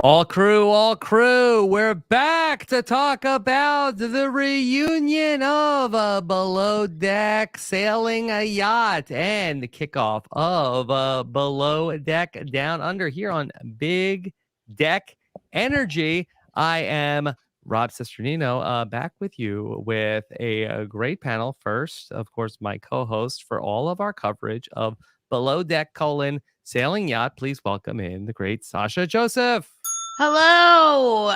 All crew, we're back to talk about the reunion of Below Deck Sailing a Yacht and the kickoff of Below Deck Down Under here on Big Deck Energy. I am Rob Cesternino, back with you with a great panel. First, of course, my co-host for all of our coverage of Below Deck Sailing Yacht. Please welcome in the great Sasha Joseph. Hello.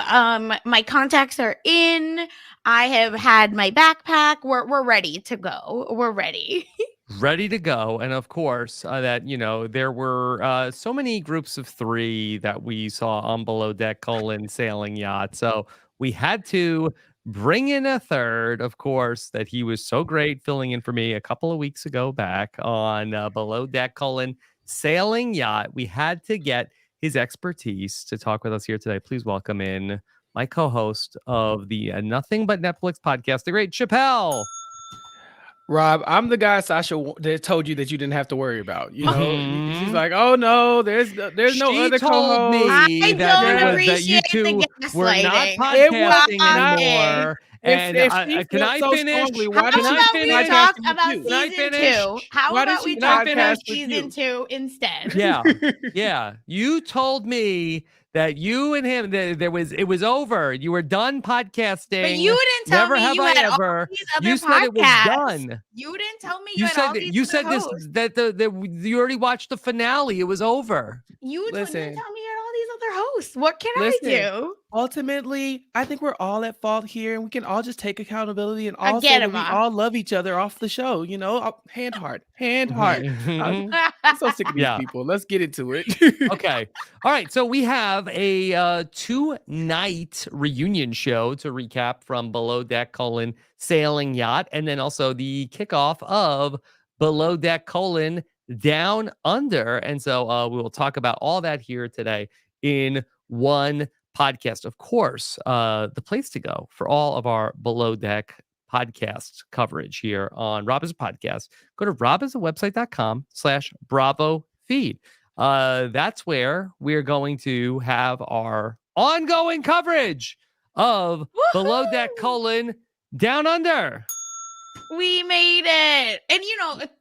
My contacts are in. I have had my backpack. We're ready to go. We're ready. Ready to go. And of course, there were so many groups of 3 that we saw on Below Deck Sailing Yacht. So we had to bring in a third, of course, that he was so great filling in for me a couple of weeks ago back on Below Deck Sailing Yacht. We had to get his expertise to talk with us here today. Please welcome in my co-host of the Nothing But Netflix podcast, the great Chappell. Rob, I'm the guy Sasha that told you that you didn't have to worry about. You know, she's like, "Oh no, there's no other co-host." I don't appreciate that you two the were not gaslighting. podcasting anymore. If And can I finish? Strongly, How about we talk about season 2? How Why about does we she talk podcast about with season you? 2 instead? Yeah. You told me that you and him, it was over. You were done podcasting. But you didn't tell me you had all these other podcasts. Said it was done. You didn't tell me you had all these other hosts. You already watched the finale. It was over. You didn't tell me you had all these other hosts. What can I do? Ultimately, I think we're all at fault here, and we can all just take accountability and all say that we all love each other off the show. You know, hand heart. I'm so sick of these people. Let's get into it. Okay. All right. So we have a 2-night reunion show to recap from Below Deck Sailing Yacht, and then also the kickoff of Below Deck Down Under. And so we will talk about all that here today in one podcast. Of course, the place to go for all of our Below Deck podcast coverage here on Rob is a Podcast. Go to robisawebsite.com/Bravo feed. That's where we're going to have our ongoing coverage of Below Deck Down Under. We made it. And,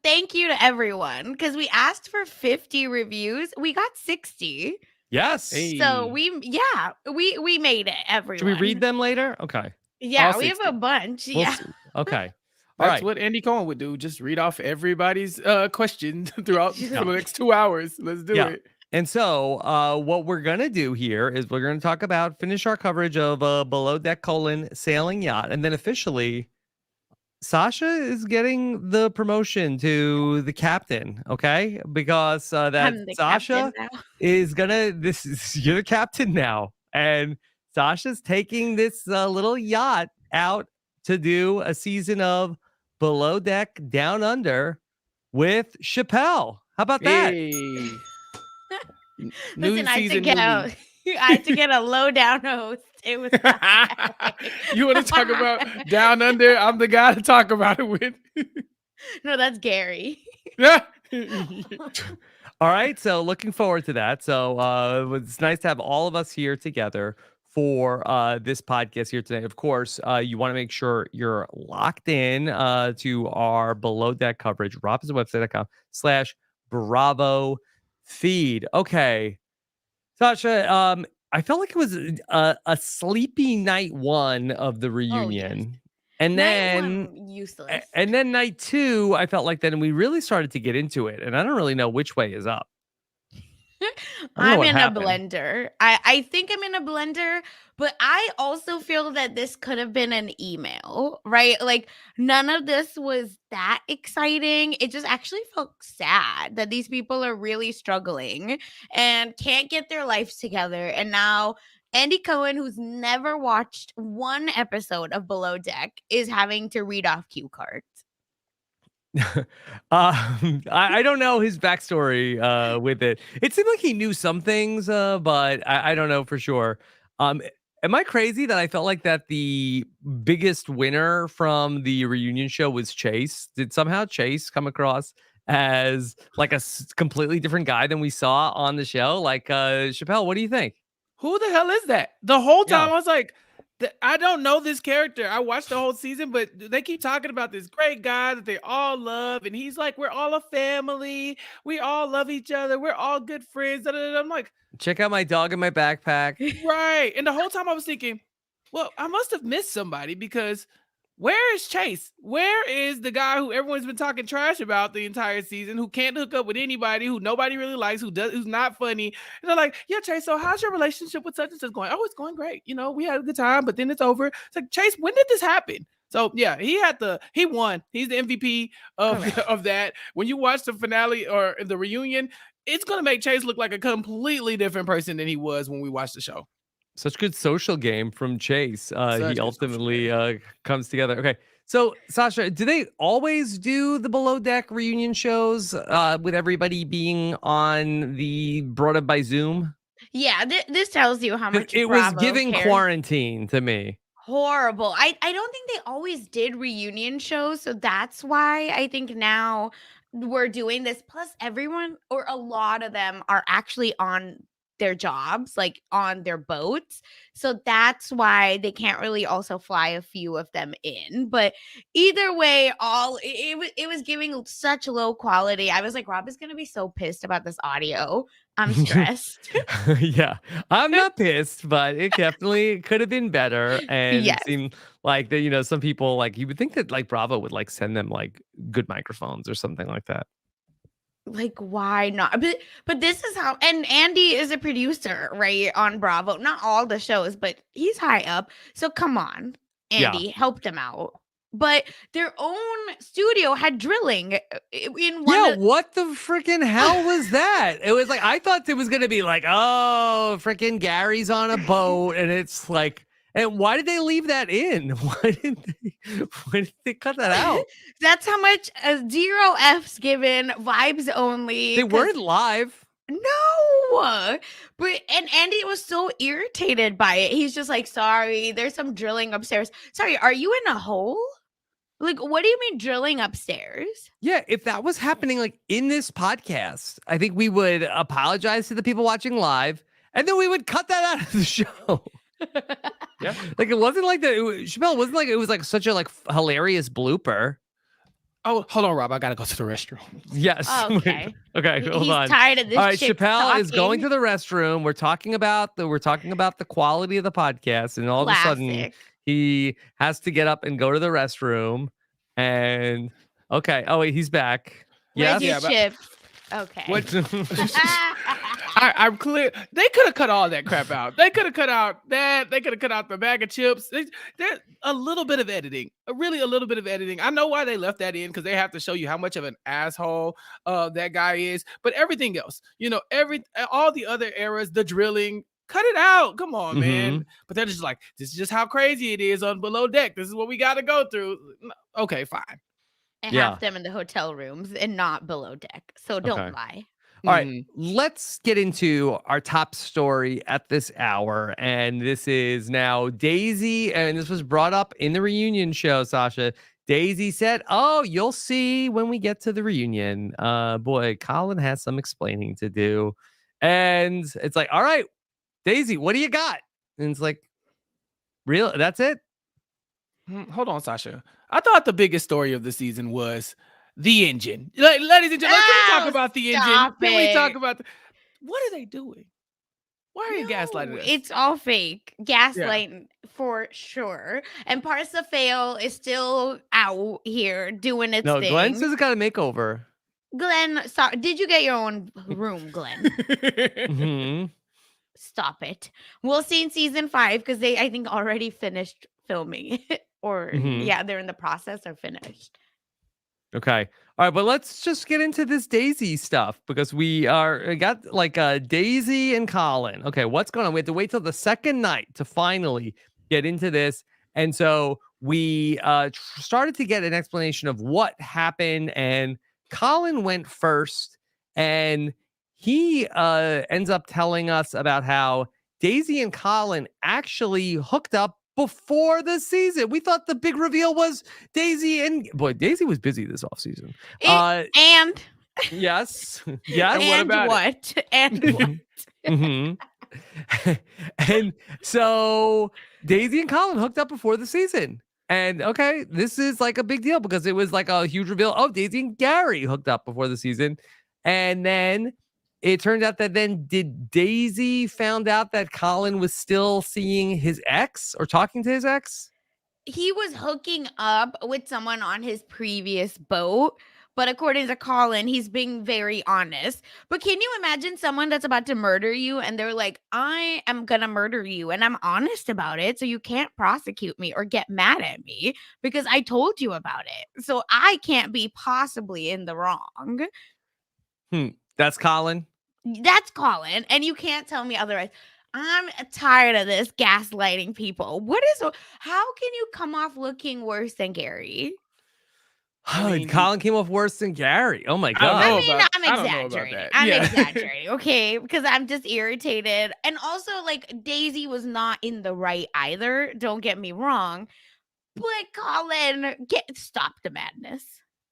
thank you to everyone because we asked for 50 reviews. We got 60. Yes. Hey. So we made it, everyone. Should we read them later? Okay. Yeah, we have a bunch. Okay. That's what Andy Cohen would do. Just read off everybody's questions throughout for the next 2 hours. Let's do it. And so what we're going to do here is we're going to finish our coverage of Below Deck Sailing Yacht. And then officially, Sasha is getting the promotion to the captain, okay? Because Sasha is you're the captain now. And Sasha's taking this little yacht out to do a season of Below Deck Down Under with Chappell. How about that? Listen, I had to get a low-down host. It was You want to talk about Down Under? I'm the guy to talk about it with. No, that's Gary. All right, so looking forward to that. So it's nice to have all of us here together for this podcast here today. Of course, you want to make sure you're locked in to our Below Deck coverage, robisawebsite.com/Bravo feed. Okay, Sasha, I felt like it was a sleepy night 1 of the reunion. Oh, yes. And then useless. And then night 2, I felt like then we really started to get into it. And I don't really know which way is up. I'm in a blender. I think I'm in a blender, but I also feel that this could have been an email, right? Like none of this was that exciting. It just actually felt sad that these people are really struggling and can't get their lives together. And now Andy Cohen, who's never watched one episode of Below Deck, is having to read off cue cards. I don't know his backstory with it. It seemed like he knew some things, but I don't know for sure. Am I crazy that I felt like that the biggest winner from the reunion show was Chase? Did somehow Chase come across as like a completely different guy than we saw on the show? Like, Chappell, what do you think? who the hell is that? The whole time I was like, I don't know this character. I watched the whole season, but they keep talking about this great guy that they all love. And he's like, we're all a family. We all love each other. We're all good friends. I'm like, check out my dog in my backpack. Right. And the whole time I was thinking, well, I must have missed somebody because where is Chase? Where is the guy who everyone's been talking trash about the entire season, who can't hook up with anybody, who nobody really likes, who's not funny? And they're like, yeah, Chase, so how's your relationship with such and such going? Oh, it's going great. We had a good time, but then it's over. It's like, Chase, when did this happen? So yeah, he won. He's the MVP of that. When you watch the finale or the reunion, it's gonna make Chase look like a completely different person than he was when we watched the show. Such good social game from Chase. He ultimately comes together. Okay. So, Sasha, do they always do the Below Deck reunion shows with everybody being on the brought up by Zoom? Yeah, this tells you how much it was giving quarantine to me. Horrible. I don't think they always did reunion shows, so that's why I think now we're doing this. Plus, everyone or a lot of them are actually on their jobs, like on their boats. So that's why they can't really also fly a few of them in. But either way, it was giving such low quality. I was like, Rob is gonna be so pissed about this audio. I'm stressed. Yeah, I'm not pissed, but it definitely could have been better. And it seemed like that, some people like you would think that like Bravo would like send them like good microphones or something like that. Like, why not? But this is how, and Andy is a producer, right, on Bravo. Not all the shows, but he's high up. So come on, Andy, help them out. But their own studio had drilling in one. Yeah, what the freaking hell was that? It was like, I thought it was going to be like, oh, freaking Gary's on a boat. And it's like, and why did they leave that in? Why did they cut that out? That's how much 0 F's given, vibes only. They weren't live. No, and Andy was so irritated by it. He's just like, sorry, there's some drilling upstairs. Sorry, are you in a hole? Like, what do you mean drilling upstairs? Yeah, if that was happening like in this podcast, I think we would apologize to the people watching live, and then we would cut that out of the show. Yeah, like it wasn't like that. Chappell wasn't like it was like such a like hilarious blooper. Oh, hold on, Rob. I gotta go to the restroom. Yes. Okay. Okay. Hold on. He's tired of this. All right. Chappell is going to the restroom. We're talking about the quality of the podcast, and all of a sudden he has to get up and go to the restroom. And okay. Oh wait, he's back. Where's your chips? Okay. I'm clear. They could have cut all that crap out. They could have cut out that. They could have cut out the bag of chips. There's a little bit of editing, really a little bit of editing. I know why they left that in because they have to show you how much of an asshole that guy is. But everything else, all the other eras, the drilling, cut it out. Come on, man. But they're just like, this is just how crazy it is on Below Deck. This is what we got to go through. Okay, fine. And have them in the hotel rooms and not below deck. So don't lie. All right, let's get into our top story at this hour. And this is now Daisy. And this was brought up in the reunion show, Sasha. Daisy said, oh, you'll see when we get to the reunion. Boy, Colin has some explaining to do. And it's like, all right, Daisy, what do you got? And it's like, real? That's it? Hold on, Sasha. I thought the biggest story of the season was the engine. Ladies and gentlemen, can we talk about the engine? Can we talk about what are they doing? Why are you gaslighting us? It's all fake. Gaslighting for sure. And Parsifal is still out here doing its thing. No, Glenn says it got a makeover. Glenn, did you get your own room, Glenn? Stop it. We'll see in season 5 because they, I think, already finished filming. Or they're in the process or finished. Okay. All right, but let's just get into this Daisy stuff because we got like Daisy and Colin. Okay, what's going on? We have to wait till the second night to finally get into this. And so we started to get an explanation of what happened. And Colin went first, and he ends up telling us about how Daisy and Colin actually hooked up before the season. We thought the big reveal was Daisy, and boy, Daisy was busy this offseason. And yes. And what? And what? And so Daisy and Colin hooked up before the season. And okay, this is like a big deal because it was like a huge reveal. Oh, Daisy and Gary hooked up before the season. And then it turned out that did Daisy found out that Colin was still seeing his ex or talking to his ex? He was hooking up with someone on his previous boat. But according to Colin, he's being very honest. But can you imagine someone that's about to murder you and they're like, I am going to murder you and I'm honest about it. So you can't prosecute me or get mad at me because I told you about it. So I can't be possibly in the wrong. That's Colin. That's Colin. And you can't tell me otherwise. I'm tired of this gaslighting people. How can you come off looking worse than Gary? Colin came off worse than Gary. Oh my God. I'm exaggerating. I'm exaggerating, okay? Because I'm just irritated. And also, like, Daisy was not in the right either. Don't get me wrong. But Colin, stop the madness.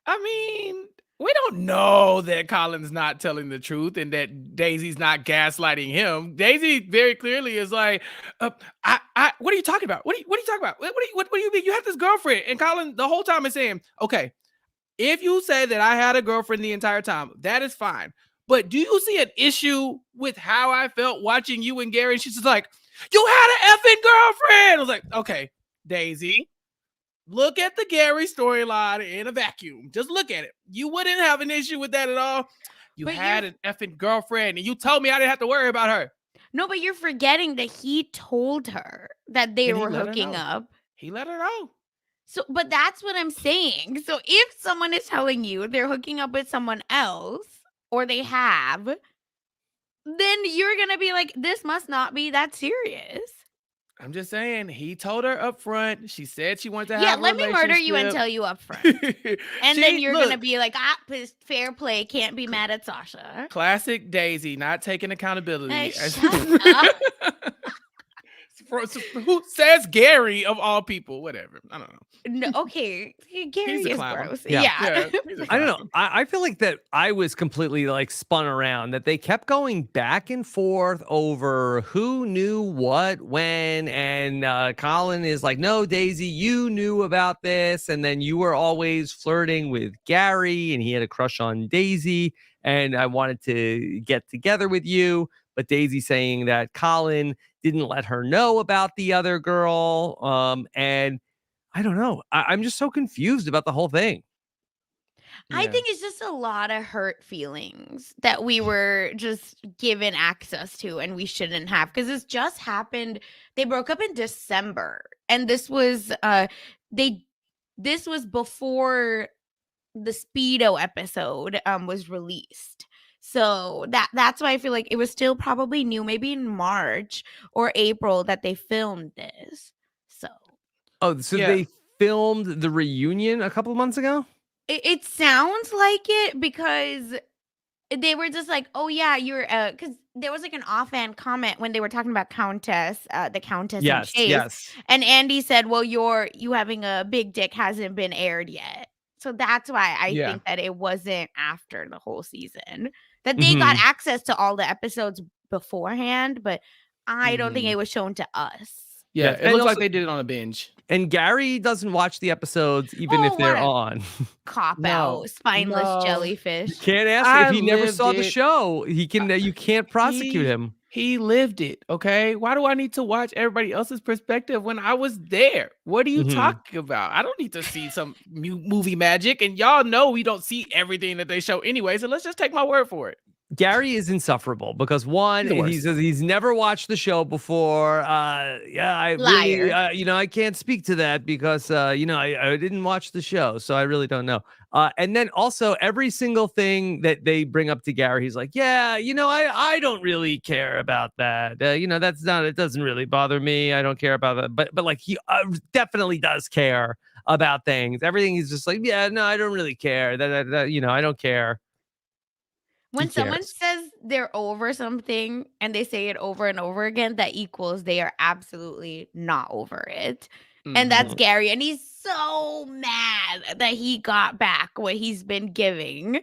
I mean, we don't know that Colin's not telling the truth and that Daisy's not gaslighting him. Daisy very clearly is like, what are you talking about? What are you talking about? What do you mean? You have this girlfriend. And Colin the whole time is saying, okay, if you say that I had a girlfriend the entire time, that is fine. But do you see an issue with how I felt watching you and Gary? And she's just like, you had an effing girlfriend. I was like, okay, Daisy, look at the Gary storyline in a vacuum. Just look at it. You wouldn't have an issue with that at all. You had an effing girlfriend and you told me I didn't have to worry about her. No, but you're forgetting that he told her that they were hooking up. He let her know. So, but that's what I'm saying. So if someone is telling you they're hooking up with someone else or they have, then you're going to be like, this must not be that serious. I'm just saying, he told her up front. She said she wanted to have a relationship. Yeah, let me murder you and tell you up front. And then you're going to be like, fair play, can't be mad at Sasha. Classic Daisy, not taking accountability. Shut up. Who says Gary of all people? Whatever. I don't know. No, okay. Gary is gross. Yeah. I don't know. I feel like that I was completely like spun around, that they kept going back and forth over who knew what when. And Colin is like, no, Daisy, you knew about this. And then you were always flirting with Gary and he had a crush on Daisy. And I wanted to get together with you. But Daisy saying that Colin didn't let her know about the other girl. And I don't know. I'm just so confused about the whole thing. I think it's just a lot of hurt feelings that we were just given access to and we shouldn't have, because this just happened. They broke up in December, and this was before the Speedo episode was released. So that's why I feel like it was still probably new, maybe in March or April that they filmed this. So they filmed the reunion a couple of months ago? It sounds like it, because they were just like, oh yeah, you're because there was like an offhand comment when they were talking about the Countess and Chase. Yes. And Andy said, well, you having a big dick hasn't been aired yet. So that's why I think that it wasn't after the whole season. That they got access to all the episodes beforehand, but I don't think it was shown to us. Yeah, it looks like they did it on a binge. And Gary doesn't watch the episodes even if they're on. Cop-out, spineless jellyfish. You can't ask if he never saw the show. You can't prosecute him. He lived it, okay? Why do I need to watch everybody else's perspective when I was there? What are you talking about? I don't need to see some movie magic. And y'all know we don't see everything that they show anyway, so let's just take my word for it. Gary is insufferable because one, he says he's never watched the show before. I can't speak to that because I didn't watch the show, so I really don't know. And then also every single thing that they bring up to Gary, he's like, I don't really care about that. It doesn't really bother me. I don't care about that. But like he definitely does care about things. Everything he's just like, I don't really care. I don't care. When someone says they're over something and they say it over and over again, that equals they are absolutely not over it. And that's Gary. And he's so mad that he got back what he's been giving.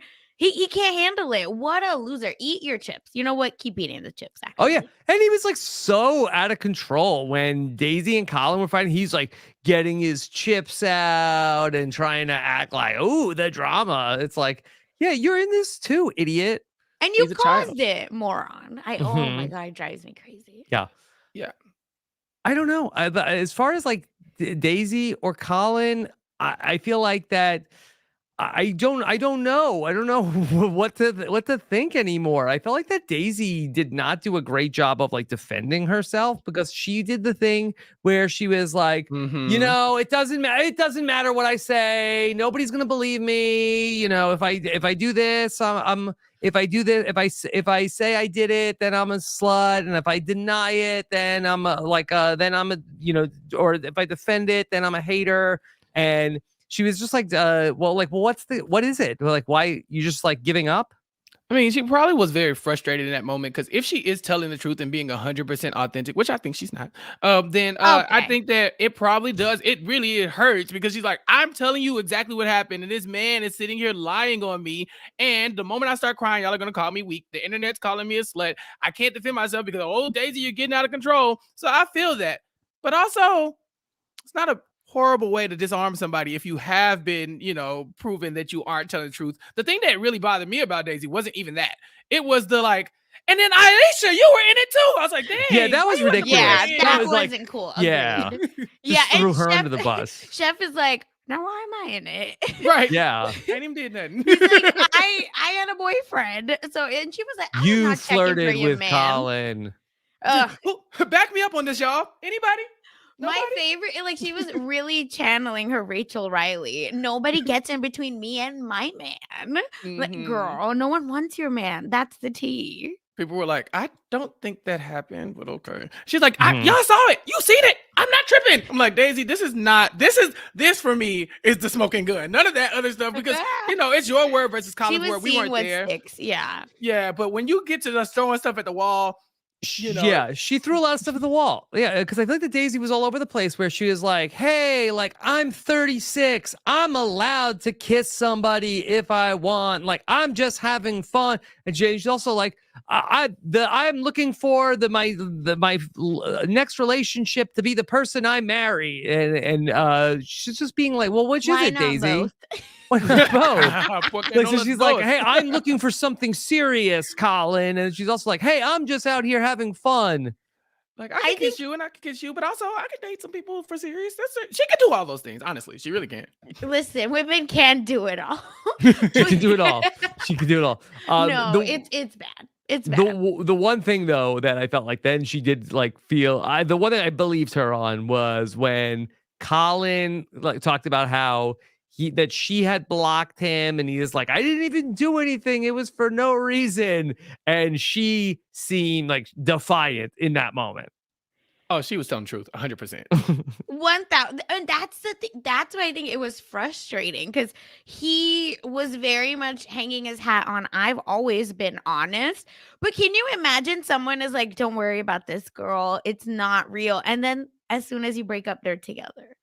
He can't handle it. What a loser. Eat your chips. You know what? Keep eating the chips, actually. Oh, yeah. And he was like so out of control when Daisy and Colin were fighting. He's like getting his chips out and trying to act like, oh, the drama. It's like, yeah, you're in this too, idiot. And you caused it, moron. Oh my God, it drives me crazy. Yeah. Yeah. I don't know. As far as like Daisy or Colin, I feel like that. I don't know. I don't know what to think anymore. I felt like that Daisy did not do a great job of like defending herself, because she did the thing where she was like, you know, it doesn't matter what I say. Nobody's going to believe me. You know, if I do this, if I say I did it, then I'm a slut, and if I deny it, then I'm or if I defend it, then I'm a hater. And she was just like, what is it? Like, why you just like giving up? I mean, she probably was very frustrated in that moment, because if she is telling the truth and being 100% authentic, which I think she's not, then I think that it probably does. It hurts, because she's like, I'm telling you exactly what happened, and this man is sitting here lying on me. And the moment I start crying, y'all are gonna call me weak. The internet's calling me a slut. I can't defend myself because, oh, Daisy, you're getting out of control. So I feel that, but also, it's not a horrible way to disarm somebody if you have been, proven that you aren't telling the truth. The thing that really bothered me about Daisy wasn't even that. It was the like, and then Aisha, you were in it too. I was like, dang. Yeah, that was ridiculous. Yeah, that wasn't cool. Yeah. Yeah, threw her under the bus. Chef is like, now why am I in it? Right. Yeah. I ain't even did nothing. He's like, I had a boyfriend. So, and she was like, you flirted with Colin. Back me up on this, y'all. Anybody? Nobody? My favorite, like, she was really channeling her Rachel Riley. Nobody gets in between me and my man. Like, girl, no one wants your man. That's the tea. People were like, I don't think that happened, but okay. She's like, y'all saw it. You seen it. I'm not tripping. I'm like, Daisy, this for me is the smoking gun. None of that other stuff, because, it's your word versus Colin's word. We weren't there. Yeah. Yeah, but when you get to just throwing stuff at the wall, yeah, she threw a lot of stuff at the wall. Yeah, because I think that Daisy was all over the place, where she was like, hey, like, I'm 36. I'm allowed to kiss somebody if I want. Like, I'm just having fun. And she's also like, I'm looking for my next relationship to be the person I marry. And she's just being like, well, which is it, Daisy? Both. Like, so she's like, hey, I'm looking for something serious, Colin. And she's also like, hey, I'm just out here having fun. Like, I can kiss you and I can kiss you, but also I can date some people for serious. She can do all those things. Honestly, she really can. Listen, women can do it all. She can do it all. She can do it all. It's bad. It's bad. The one thing though that I felt like then she did like feel, the one thing I believed her on was when Colin like talked about how that she had blocked him, and he was like, I didn't even do anything. It was for no reason. And she seemed like defiant in that moment. Oh, she was telling the truth, 100%. 1,000. And that's the thing. That's why I think it was frustrating, because he was very much hanging his hat on, I've always been honest. But can you imagine someone is like, don't worry about this girl. It's not real. And then as soon as you break up, they're together.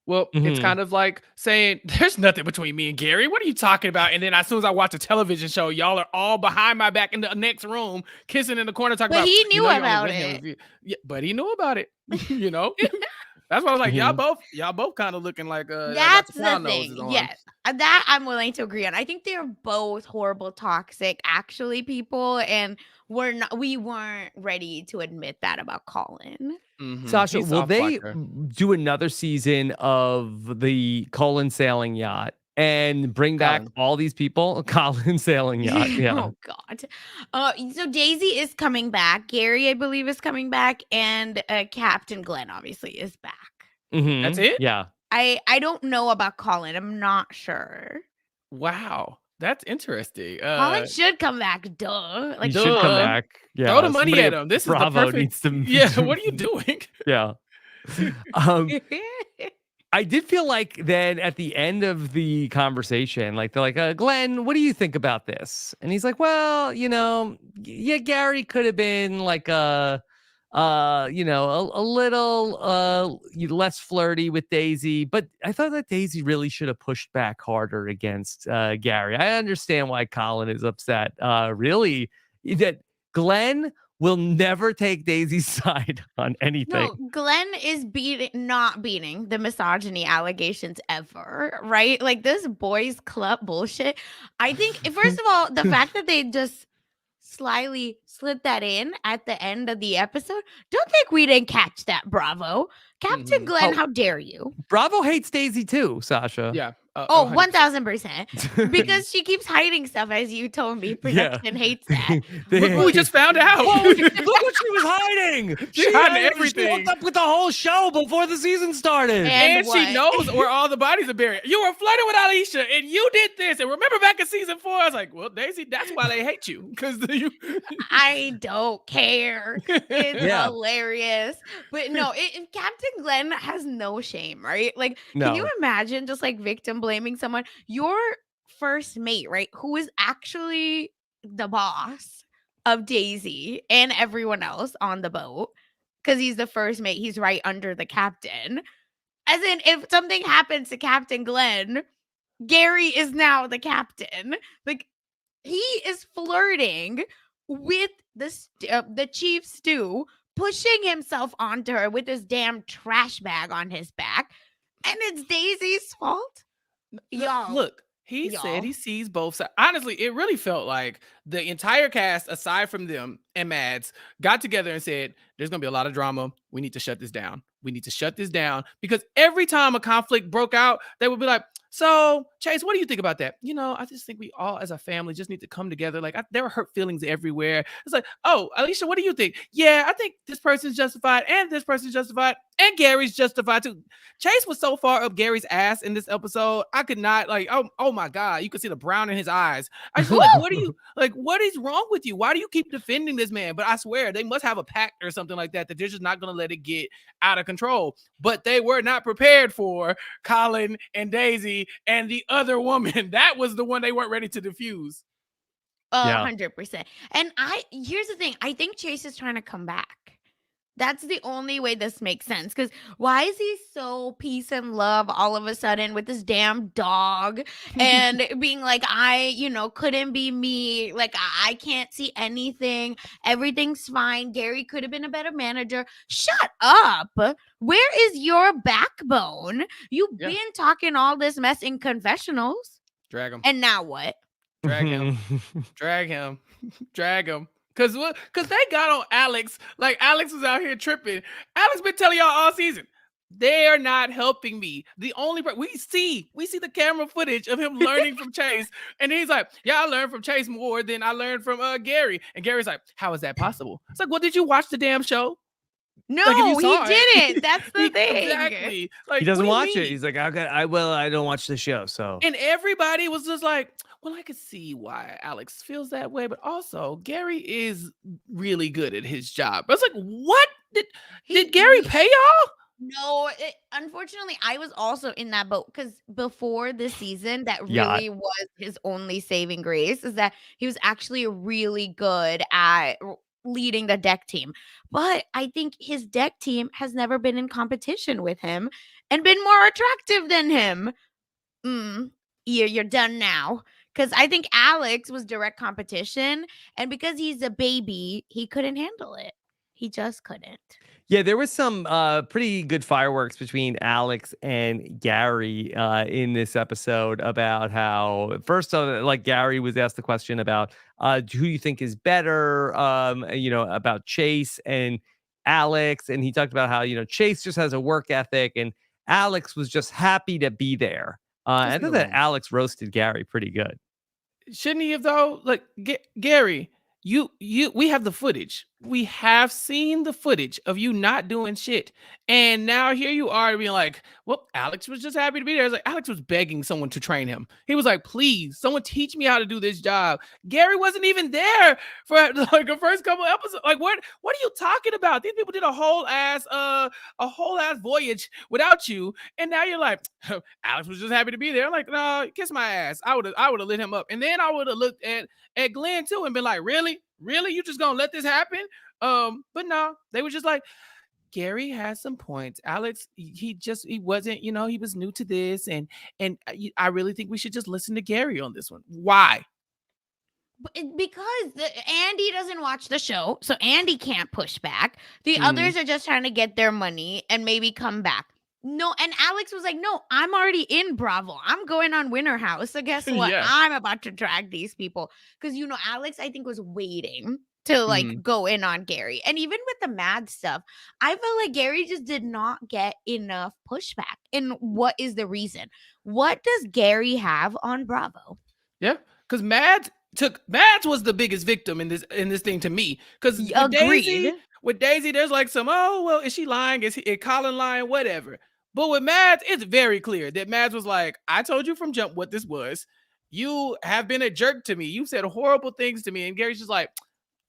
Well, it's kind of like saying, there's nothing between me and Gary. What are you talking about? And then as soon as I watch a television show, y'all are all behind my back in the next room, kissing in the corner, talking about. But he knew about it. Yeah, but he knew about it. That's why I was like, y'all both kind of looking like that's the thing. Yes, that I'm willing to agree on. I think they're both horrible, toxic, actually, people, and we weren't ready to admit that about Colin. Sasha, will they do another season of the Colin sailing yacht and bring back all these people? Colin sailing yacht. Yeah. Oh God. So Daisy is coming back. Gary, I believe, is coming back, and Captain Glenn obviously is back. That's it? Yeah. I don't know about Colin. I'm not sure. Wow. That's interesting. Colin should come back. Duh. Like, he should come back. Yeah. Throw the money at him. This Bravo is the perfect. Needs to... Yeah. What are you doing? Yeah. I did feel like then at the end of the conversation, like they're like, Glenn, what do you think about this? And he's like, well, yeah, Gary could have been like a a little less flirty with Daisy, but I thought that Daisy really should have pushed back harder against Gary. I understand why Colin is upset. Really, that Glenn will never take Daisy's side on anything. No, Glenn is not beating the misogyny allegations ever, right? Like this boys club bullshit. I think, first of all, the fact that they just slyly slid that in at the end of the episode, don't think we didn't catch that. Bravo. Captain Glenn, how dare you? Bravo hates Daisy too, Sasha. Yeah. 1000%. Because she keeps hiding stuff, as you told me. Production hates that. Look, we just found out. Look what she was hiding. She hiding everything. She hooked up with the whole show before the season started. And she knows where all the bodies are buried. You were flirting with Alicia, and you did this. And remember back in season 4, I was like, well, Daisy, that's why they hate you. Because you. I don't care. It's hilarious. But no, Captain Glenn has no shame, right? Like, can you imagine just like victim blaming someone? Your first mate, right? Who is actually the boss of Daisy and everyone else on the boat, because he's the first mate. He's right under the captain. As in, if something happens to Captain Glenn, Gary is now the captain. Like, he is flirting with the chief stew, pushing himself onto her with his damn trash bag on his back, and it's Daisy's fault. Y'all, look, he said he sees both sides. Honestly, it really felt like the entire cast, aside from them and Mads, got together and said, there's going to be a lot of drama. We need to shut this down. We need to shut this down. Because every time a conflict broke out, they would be like, so, Chase, what do you think about that? I just think we all as a family just need to come together. Like, there were hurt feelings everywhere. It's like, oh, Alicia, what do you think? Yeah, I think this person's justified and this person's justified and Gary's justified too. Chase was so far up Gary's ass in this episode. I could not, like, oh my God, you could see the brown in his eyes. I just like, what is wrong with you? Why do you keep defending this man? But I swear they must have a pact or something like that they're just not going to let it get out of control. But they were not prepared for Colin and Daisy and the other woman. That was the one they weren't ready to diffuse. 100%. And here's the thing. I think Chase is trying to come back. That's the only way this makes sense. Because why is he so peace and love all of a sudden with this damn dog and being like, couldn't be me. Like, I can't see anything. Everything's fine. Gary could have been a better manager. Shut up. Where is your backbone? You've been talking all this mess in confessionals. Drag him. And now what? Drag him. Drag him. Drag him. Cause they got on Alex. Like, Alex was out here tripping. Alex been telling y'all all season, they're not helping me. The only we see the camera footage of him learning from Chase, and he's like, yeah, I learned from Chase more than I learned from Gary. And Gary's like, how is that possible? It's like, well, did you watch the damn show? No, he didn't. That's the thing. Exactly. Like, he doesn't watch it. He's like, I don't watch the show. So, and everybody was just like, well, I could see why Alex feels that way, but also Gary is really good at his job. I was like, what did Gary pay y'all? No, unfortunately, I was also in that boat because before this season, that really was his only saving grace, is that he was actually really good at leading the deck team. But I think his deck team has never been in competition with him and been more attractive than him. You're done now. Because I think Alex was direct competition, and because he's a baby, he couldn't handle it. He just couldn't. Yeah, there was some pretty good fireworks between Alex and Gary in this episode about how, first, like, Gary was asked the question about who you think is better, about Chase and Alex. And he talked about how, Chase just has a work ethic and Alex was just happy to be there. I thought that Alex roasted Gary pretty good. Shouldn't he have, though? Like, Gary, we have the footage. We have seen the footage of you not doing shit. And now here you are being like, well, Alex was just happy to be there. It's like Alex was begging someone to train him. He was like, please, someone teach me how to do this job. Gary wasn't even there for like the first couple episodes. Like, what are you talking about? These people did a whole ass voyage without you. And now you're like, Alex was just happy to be there. I'm like, no, kiss my ass. I would have lit him up. And then I would have looked at at Glenn too and been like, really? You just gonna let this happen? But no, they were just like, Gary has some points. Alex, he wasn't, he was new to this, and I really think we should just listen to Gary on this one. Why? Because Andy doesn't watch the show, so Andy can't push back. The others are just trying to get their money and maybe come back. No, and Alex was like, no, I'm already in Bravo. I'm going on Winter House. So guess what? Yeah. I'm about to drag these people. Because, Alex, I think, was waiting to go in on Gary. And even with the mad stuff, I felt like Gary just did not get enough pushback. And what is the reason? What does Gary have on Bravo? Yeah, because Mads was the biggest victim in this thing to me. Because with Daisy, there's like some, oh, well, is she lying? Is Colin lying? Whatever. But with Mads, it's very clear that Mads was like, I told you from jump what this was. You have been a jerk to me. You said horrible things to me. And Gary's just like,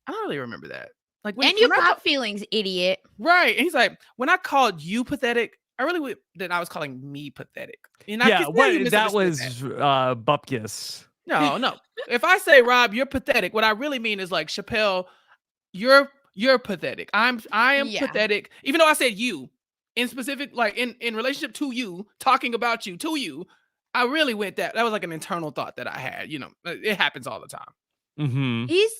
I don't really remember that. Like, and you got feelings, idiot. Right. And he's like, when I called you pathetic, I really would that I was calling me pathetic. And that was Bupkis. No. If I say, Rob, you're pathetic, what I really mean is like, Chappell, you're pathetic. I am pathetic. Even though I said you in specific, like in relationship to you, talking about you to you, I really went that was like an internal thought that I had. It happens all the time. Mm-hmm. He's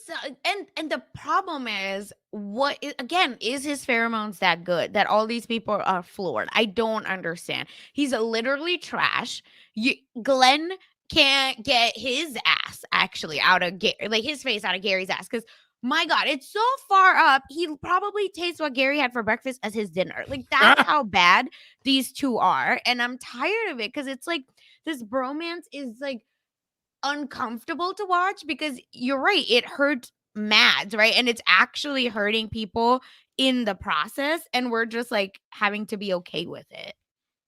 and the problem is, is his pheromones that good that all these people are floored? I don't understand. He's literally trash. Glenn can't get his ass actually out of his face out of Gary's ass, because my God, it's so far up. He probably tastes what Gary had for breakfast as his dinner. Like, that's how bad these two are. And I'm tired of it, because it's like this bromance is like uncomfortable to watch, because you're right. It hurts Mads, right? And it's actually hurting people in the process. And we're just like having to be okay with it.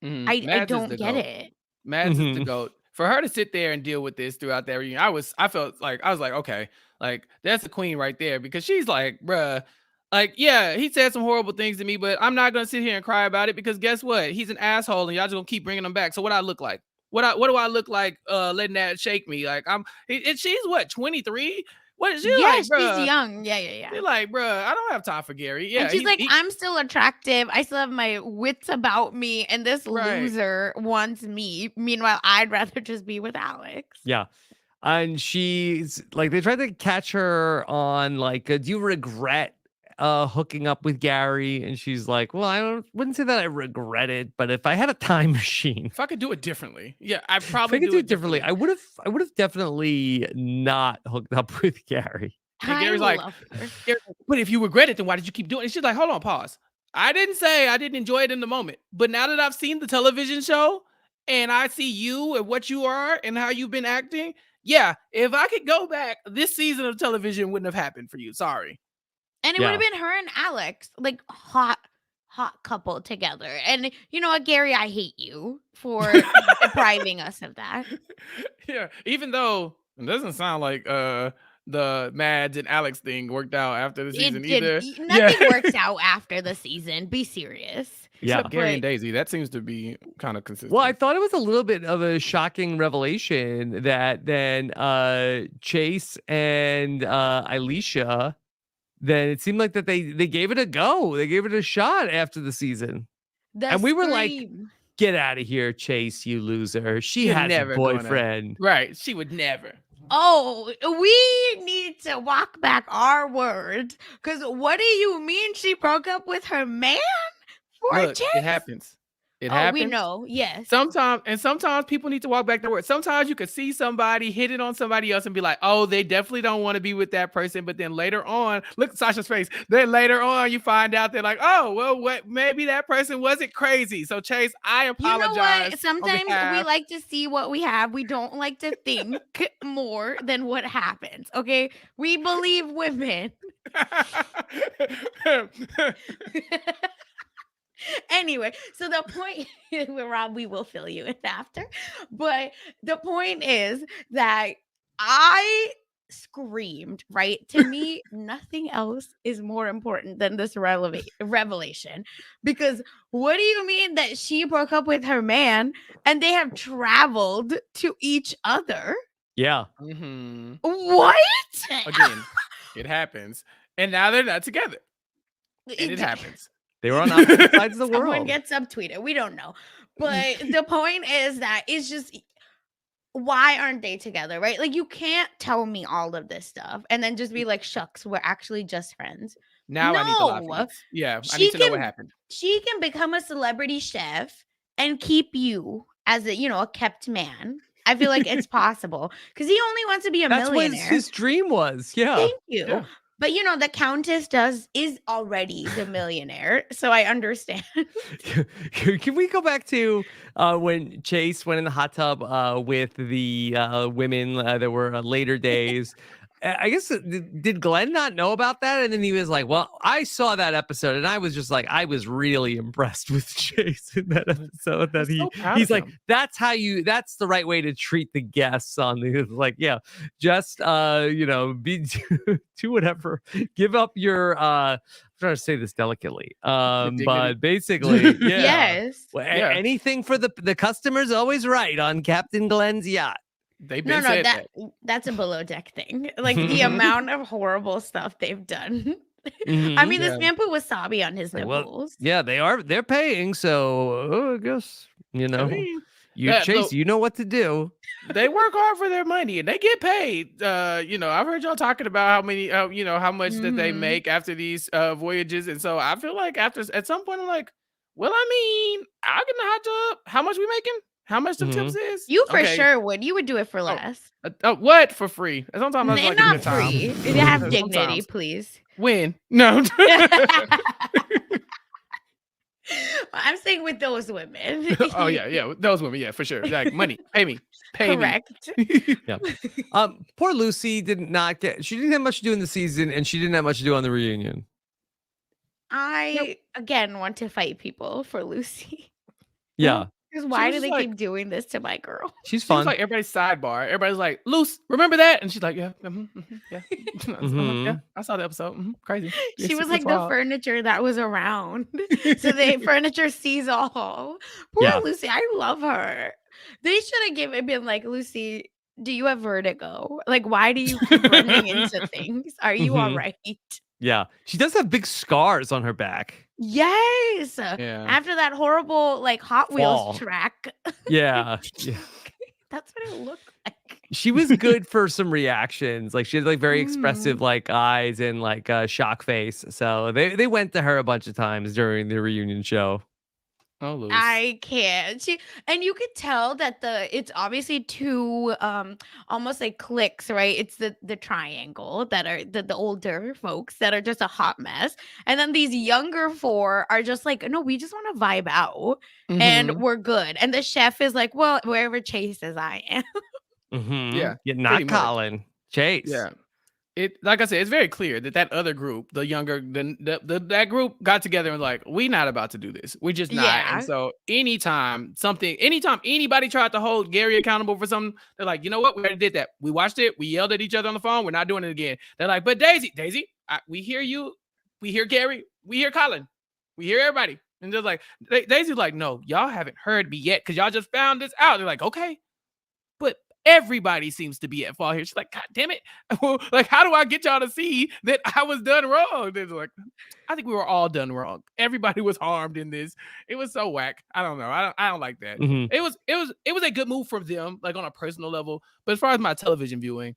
I don't get it. Mads is the GOAT. For her to sit there and deal with this throughout that reunion, I was like, okay, like that's the queen right there, because she's like, bruh, like, yeah, he said some horrible things to me, but I'm not gonna sit here and cry about it, because guess what? He's an asshole, and y'all just gonna keep bringing him back. So what I look like? What do I look like? Letting that shake me? Like she's what, 23? What is she like, bruh? She's young. Yeah. You're like, bruh, I don't have time for Gary. Yeah, and she's like, I'm still attractive. I still have my wits about me, and this loser wants me. Meanwhile, I'd rather just be with Alex. Yeah. And she's like, they tried to catch her on like, do you regret hooking up with Gary? And she's like, well, wouldn't say that I regret it, but if I had a time machine, if I could do it differently, I probably do it differently. I would have definitely not hooked up with Gary. And Gary's like, but if you regret it, then why did you keep doing it? And she's like, hold on, pause. I didn't say I didn't enjoy it in the moment, but now that I've seen the television show and I see you and what you are and how you've been acting, if I could go back, this season of television wouldn't have happened for you. Sorry. And it would have been her and Alex, like hot couple together. And you know what, Gary, I hate you for depriving us of that. Yeah, even though it doesn't sound like the Mads and Alex thing worked out after the season either. Nothing works out after the season. Be serious. Except Gary and Daisy. That seems to be kind of consistent. Well, I thought it was a little bit of a shocking revelation that then Chase and Alicia, then it seemed like that they gave it a go. They gave it a shot after the season. And we were like, get out of here, Chase, you loser. She has a boyfriend. Right. She would never. Oh, we need to walk back our words. Because what do you mean she broke up with her man? Look, it happens. It happens. We know, yes. Sometimes people need to walk back their word. Sometimes you could see somebody hit it on somebody else and be like, oh, they definitely don't want to be with that person. But then later on, look at Sasha's face. Then later on, you find out they're like, oh, well, maybe that person wasn't crazy. So Chase, I apologize. You know what? Sometimes we like to see what we have. We don't like to think more than what happens. Okay, we believe women. Anyway, so the point is, Rob, we will fill you in after. But the point is that I screamed, right? To me, nothing else is more important than this revelation. Because what do you mean that she broke up with her man and they have traveled to each other? Yeah. What? Again, it happens. And now they're not together. And it happens. They were on opposite sides of the world. Someone gets subtweeted. We don't know. But the point is that it's just, why aren't they together, right? Like, you can't tell me all of this stuff and then just be like, shucks, we're actually just friends. Now I need the live feeds. Yeah, I need to know what happened. She can become a celebrity chef and keep you as a kept man. I feel like it's possible because he only wants to be a millionaire. That's what his dream was. Yeah. Thank you. Yeah. But the Countess is already the millionaire, so I understand. Can we go back to when Chase went in the hot tub with the women that were later days? I guess, did Glenn not know about that? And then he was like, well, I saw that episode and I was just like, I was really impressed with Chase in that episode. That he's like, that's the right way to treat the guests on the, like, yeah, just, do whatever, give up your, I'm trying to say this delicately, but basically, yeah. Yes. Well, anything for the customer's always right on Captain Glenn's yacht. That's a below deck thing. Like the amount of horrible stuff they've done. I mean, this man put wasabi on his nipples. Yeah, they're paying, so I guess Chase, you know what to do. They work hard for their money and they get paid. I've heard y'all talking about how many, how much that they make after these voyages, and so I feel like at some point I'm like, well, I mean, I'll get in the hot tub. How much we making? How much the tips is? You for sure would. You would do it for less. What? For free? Sometimes they're like not free. They have dignity, please. When? No. I'm saying with those women. Oh yeah, those women, yeah, for sure. Like money, pay me. Correct. Yeah. Poor Lucy she didn't have much to do in the season, and she didn't have much to do on the reunion. I again want to fight people for Lucy. Yeah. Because why do they keep doing this to my girl? She's fun. Like everybody's sidebar. Everybody's like, Luce, remember that? And she's like, yeah, yeah. Yeah, I saw the episode. Crazy. She was like the furniture that was around. So the furniture sees all. Poor Lucy. I love her. They should have been like, Lucy, do you have vertigo? Like, why do you keep running into things? Are you all right? Yeah. She does have big scars on her back. Yes. Yeah. After that horrible Hot Wheels track. Yeah. That's what it looked like. She was good for some reactions. Like she had very expressive eyes and shock face. So they went to her a bunch of times during the reunion show. Oh, Luce. I can't. And you could tell that it's obviously two almost like cliques, right? It's the triangle that are the older folks that are just a hot mess. And then these younger four are just like, no, we just want to vibe out and we're good. And the chef is like, well, wherever Chase is, I am. Yeah, not Colin. Chase. Yeah. Like I said, it's very clear that other group, the younger, that group got together and like, we not about to do this. We just not. Yeah. And so anytime anybody tried to hold Gary accountable for something, they're like, you know what? We already did that. We watched it. We yelled at each other on the phone. We're not doing it again. They're like, but Daisy, we hear you. We hear Gary. We hear Colin. We hear everybody. And they're like, Daisy's like, no, y'all haven't heard me yet because y'all just found this out. They're like, okay, but everybody seems to be at fault here. She's like, God damn it. Like, how do I get y'all to see that I was done wrong? They're like, I think we were all done wrong. Everybody was harmed in this. It was so whack. I don't know. I don't like that. It was a good move from them, like on a personal level. But as far as my television viewing,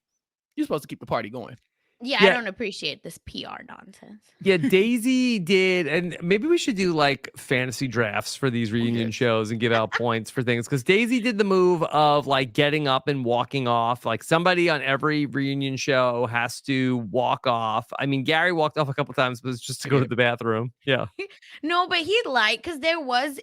you're supposed to keep the party going. Yeah, I don't appreciate this PR nonsense. Yeah, Daisy did, and maybe we should do fantasy drafts for these reunion shows and give out points for things, because Daisy did the move of getting up and walking off. Like somebody on every reunion show has to walk off. I mean, Gary walked off a couple times, but it's just to go to the bathroom. Yeah. No, but he because there was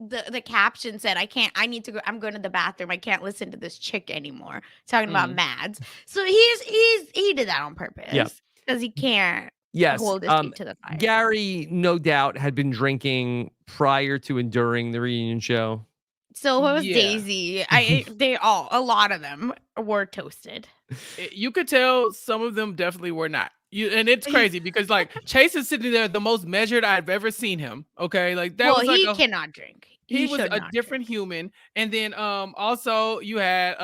the caption said, I need to go, I'm going to the bathroom. I can't listen to this chick anymore talking about Mads. So he did that on purpose. Yeah. Because he can't hold his feet to the fire. Gary, no doubt, had been drinking prior to and during the reunion show. So was Daisy. A lot of them were toasted. You could tell some of them definitely were not. And it's crazy because Chase is sitting there the most measured I've ever seen him. Okay, he cannot drink. He was a different human. And then also you had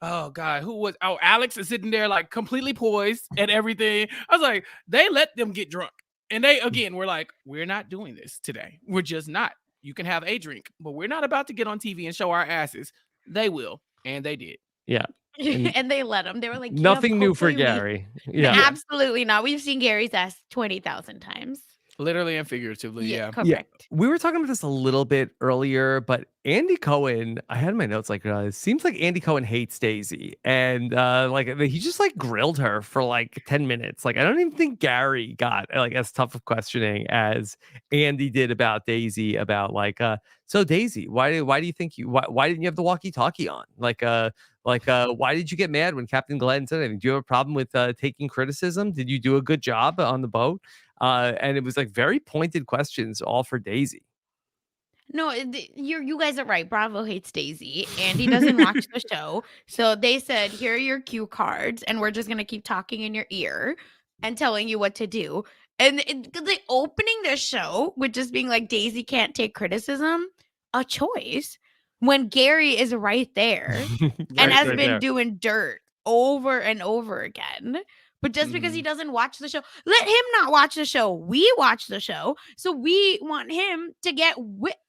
oh God, who was? Oh, Alex is sitting there like completely poised and everything. I was like, they let them get drunk, and they again were like, we're not doing this today. We're just not. You can have a drink, but we're not about to get on TV and show our asses. They will, and they did. Yeah. And they let him. They were like, nothing new for Gary. Yeah. Absolutely not. We've seen Gary's ass 20,000 times. Literally and figuratively, yeah. Correct. Yeah. We were talking about this a little bit earlier, but Andy Cohen, I had in my notes like, seems like Andy Cohen hates Daisy, and like he just like grilled her for like 10 minutes. Like I don't even think Gary got like as tough of questioning as Andy did about Daisy. About like, so Daisy, why do you think why didn't you have the walkie-talkie on? Like why did you get mad when Captain Glenn said anything? Do you have a problem with taking criticism? Did you do a good job on the boat? And it was like very pointed questions, all for Daisy. No, you guys are right. Bravo hates Daisy. Andy doesn't watch the show. So they said, here are your cue cards, and we're just going to keep talking in your ear and telling you what to do. And the opening the show with just being like, Daisy can't take criticism, a choice, when Gary is right there and has been doing dirt over and over again. But just because he doesn't watch the show, let him not watch the show. We watch the show. So we want him to get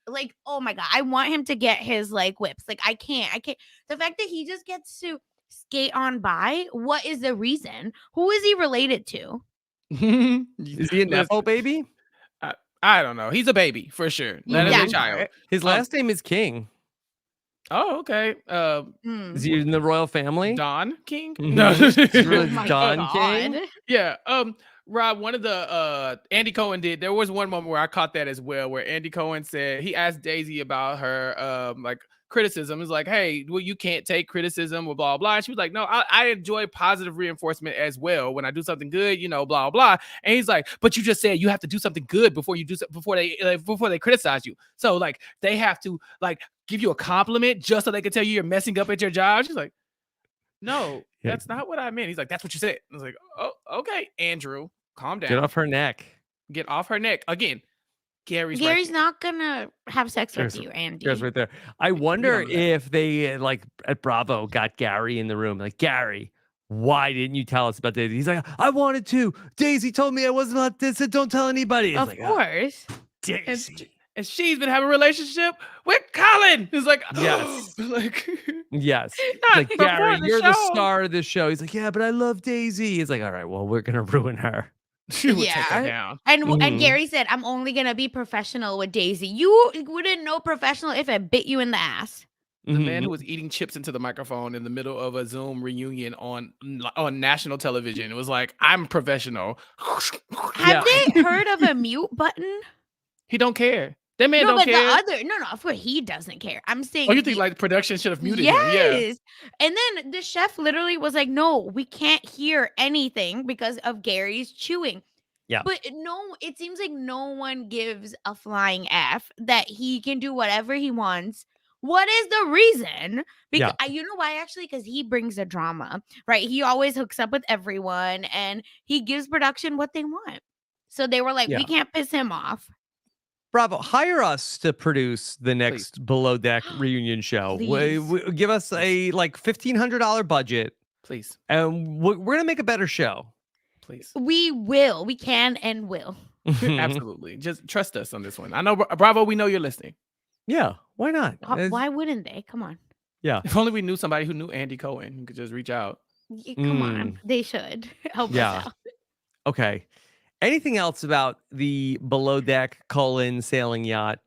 like, oh my God, I want him to get his like whips. Like I can't. The fact that he just gets to skate on by, what is the reason? Who is he related to? Is he a Nepo baby? I don't know. He's a baby for sure. That is a child. His last name is King. Oh, okay. Is he in the royal family? Don King? No, Don King. Yeah. Rob, one of the Andy Cohen did. There was one moment where I caught that as well, where Andy Cohen said he asked Daisy about her like criticism. It's like, hey, well, you can't take criticism or blah blah. And she was like, no, I enjoy positive reinforcement as well. When I do something good, you know, blah blah. And he's like, but you just said you have to do something good before you do before they criticize you. So like they have to like give you a compliment just so they can tell you you're messing up at your job. She's like, no, that's not what I meant. He's like, that's what you said. I was like, oh, okay, Andrew, calm down. Get off her neck. Get off her neck. Again, Gary's not gonna have sex with you, Andy. Gary's right there. I wonder if they like at Bravo got Gary in the room. Like, Gary, why didn't you tell us about Daisy? He's like, I wanted to. Daisy told me I wasn't about this. So don't tell anybody. Of course. Daisy. And she's been having a relationship with Colin. He's like, yes. Like, yes. Like, Gary, you're the star of this show. He's like, yeah, but I love Daisy. He's like, all right, well, we're gonna ruin her. She would take her down. And Gary said, I'm only gonna be professional with Daisy. You wouldn't know professional if it bit you in the ass. The man who was eating chips into the microphone in the middle of a Zoom reunion on national television. It was like, I'm professional. Have they heard of a mute button? He don't care. That man don't care. Of course he doesn't care. I'm saying. Oh, you think like production should have muted him? Yeah. And then the chef literally was like, no, we can't hear anything because of Gary's chewing. Yeah. But no, it seems like no one gives a flying F that he can do whatever he wants. What is the reason? Because you know why, actually? Because he brings the drama, right? He always hooks up with everyone and he gives production what they want. So they were like, we can't piss him off. Bravo, hire us to produce the next Below Deck reunion show. Give us a like $1,500 budget, please, and we're gonna make a better show. Please, we will. We can and will. Absolutely, just trust us on this one. I know, Bravo. We know you're listening. Yeah, why not? Why wouldn't they? Come on. Yeah, if only we knew somebody who knew Andy Cohen who could just reach out. Come on, they should help us out. Okay. Anything else about the Below Deck Colin sailing yacht?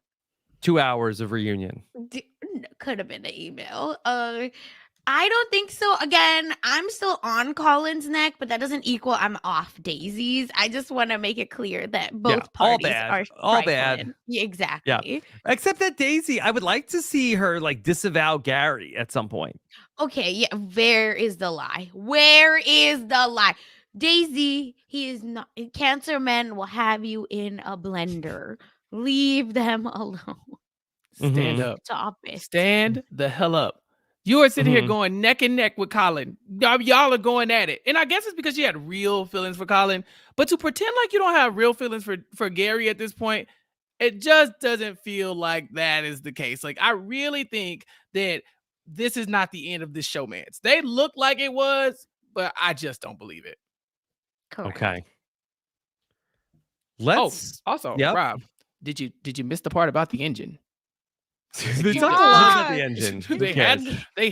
2 hours of reunion. Could have been an email. I don't think so. Again, I'm still on Colin's neck, but that doesn't equal I'm off Daisy's. I just want to make it clear that both parties are all bad. Yeah, exactly. Yeah. Except that Daisy, I would like to see her like disavow Gary at some point. Okay, yeah. Where is the lie? Where is the lie? Daisy, he is not. Cancer men will have you in a blender. Leave them alone. Stand up. Stop it. Stand the hell up. You are sitting here going neck and neck with Colin. Y'all are going at it. And I guess it's because you had real feelings for Colin. But to pretend like you don't have real feelings for Gary at this point, it just doesn't feel like that is the case. Like, I really think that this is not the end of this showmance. They look like it was, but I just don't believe it. Correct. Okay. Also, Rob, did you miss the part about the engine? They talked a lot about the engine. They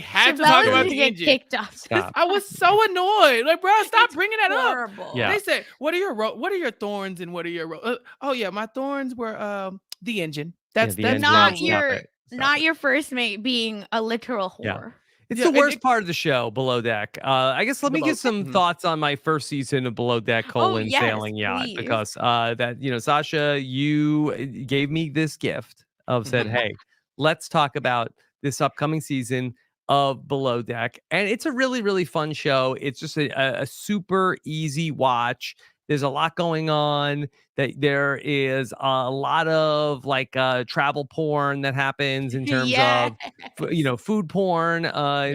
had to talk about the engine. Kicked off. I was so annoyed. Like, bro, stop bringing that up. Yeah. They said, "What are your thorns and what are your?" Oh yeah, my thorns were the engine. That's not your first mate being a literal whore. Yeah. It's the worst part of the show, Below Deck. I guess let me give some thoughts on my first season of Below Deck: Sailing Yacht, because Sasha, you gave me this gift of said, hey, let's talk about this upcoming season of Below Deck, and it's a really, really fun show. It's just a super easy watch. There's a lot going on. That there is a lot of travel porn that happens in terms of food porn in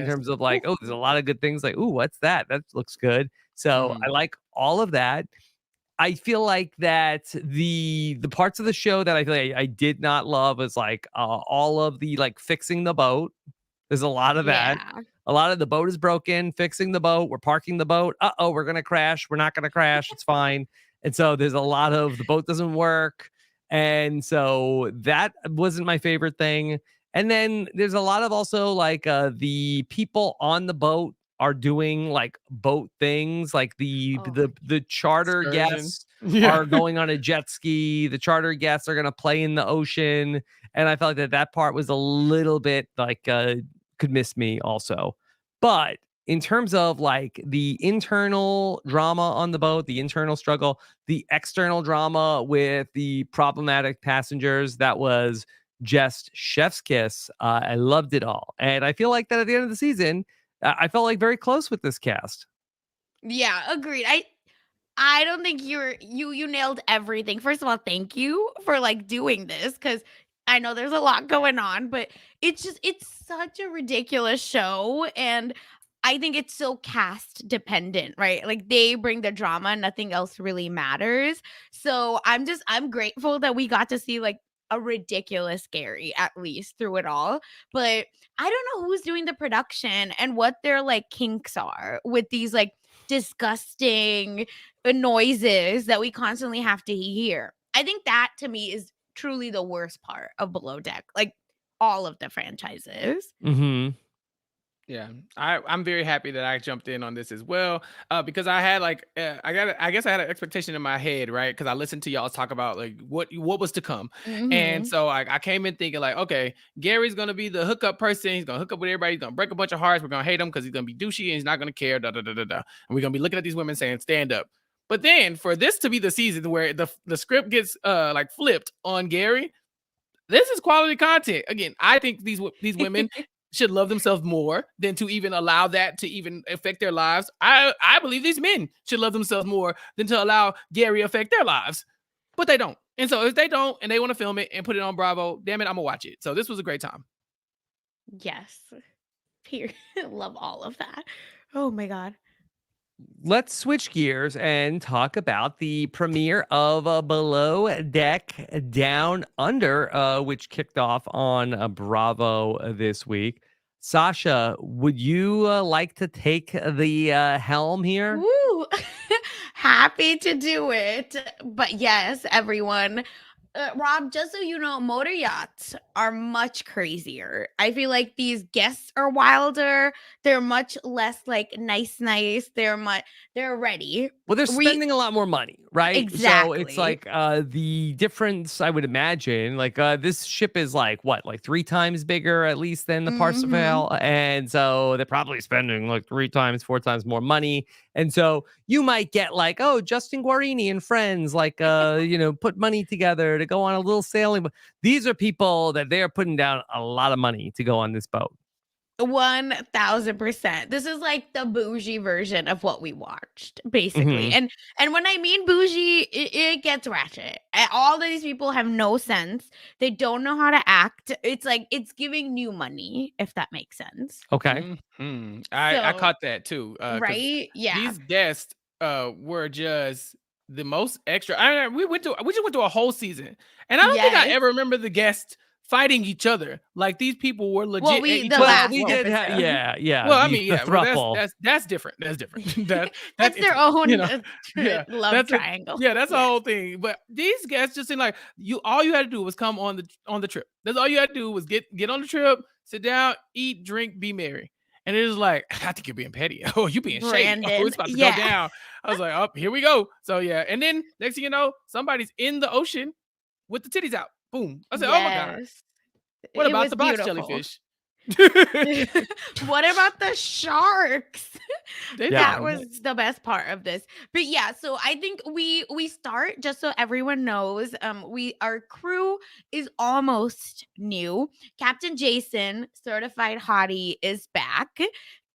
terms of there's a lot of good things like, ooh, what's that? That looks good. So I like all of that. I feel like that the parts of the show that I feel like I did not love was all of the fixing the boat. There's a lot of that. A lot of the boat is broken, fixing the boat. We're parking the boat. We're going to crash. We're not going to crash. It's fine. And so there's a lot of the boat doesn't work. And so that wasn't my favorite thing. And then there's a lot of also the people on the boat are doing boat things, the charter guests are going on a jet ski. The charter guests are going to play in the ocean. And I felt like that part was a little bit could miss me also. But in terms of the internal drama on the boat, the internal struggle, the external drama with the problematic passengers, that was just chef's kiss. I loved it all. And I feel like that at the end of the season, I felt very close with this cast. Yeah, agreed. I don't think you nailed everything. First of all, thank you for doing this, because I know there's a lot going on, but it's such a ridiculous show, and I think it's so cast dependent, right? They bring the drama and nothing else really matters. So I'm grateful that we got to see a ridiculous Gary at least through it all. But I don't know who's doing the production and what their kinks are with these disgusting noises that we constantly have to hear. I think that to me is truly the worst part of Below Deck, all of the franchises. Yeah, I'm very happy that I jumped in on this as well, because I had I guess I had an expectation in my head, right? Because I listened to y'all talk about what was to come, and so I came in thinking okay, Gary's gonna be the hookup person. He's gonna hook up with everybody. He's gonna break a bunch of hearts. We're gonna hate him because he's gonna be douchey and he's not gonna care. And we're gonna be looking at these women saying stand up. But then for this to be the season where the script gets flipped on Gary, this is quality content. Again, I think these women should love themselves more than to even allow that to even affect their lives. I believe these men should love themselves more than to allow Gary affect their lives, but they don't. And so if they don't and they want to film it and put it on Bravo, damn it, I'm gonna watch it. So this was a great time. Yes, love all of that. Oh my God. Let's switch gears and talk about the premiere of Below Deck Down Under, which kicked off on Bravo this week. Sasha, would you like to take the helm here? Woo! Happy to do it. But yes, everyone. Rob, just so you know, motor yachts are much crazier. I feel like these guests are wilder. They're much less nice. They're ready. Well, they're spending a lot more money, right? Exactly. So it's the difference, I would imagine, this ship is 3 times bigger at least than the Parsifal. And so they're probably spending 3 times, 4 times more money. And so you might get Justin Guarini and friends, put money together to go on a little sailing. But these are people that they're putting down a lot of money to go on this boat. 1000%. This is the bougie version of what we watched, basically. And when I mean bougie, it gets ratchet. All of these people have no sense. They don't know how to act. It's it's giving new money, if that makes sense. Okay. I caught that too. Right? Yeah. These guests were just the most extra. We just went through a whole season, and I don't think I ever remember the guests fighting each other. Like these people were legit. Well, we did, yeah. Well, I mean, yeah, that's different. That's different. That's their own, love that's triangle. That's a whole thing. But these guys just seem like all you had to do was come on the trip. That's all you had to do was get on the trip, sit down, eat, drink, be merry. And it was like, I think you're being petty. Oh, you being shady. Oh, it's about to go down. I was like, oh, here we go. So yeah, and then next thing you know, somebody's in the ocean with the titties out. Boom. I said, oh my god. What about the box jellyfish? What about the sharks? That was the best part of this. But yeah, so I think we start, just so everyone knows, our crew is almost new. Captain Jason, certified hottie, is back.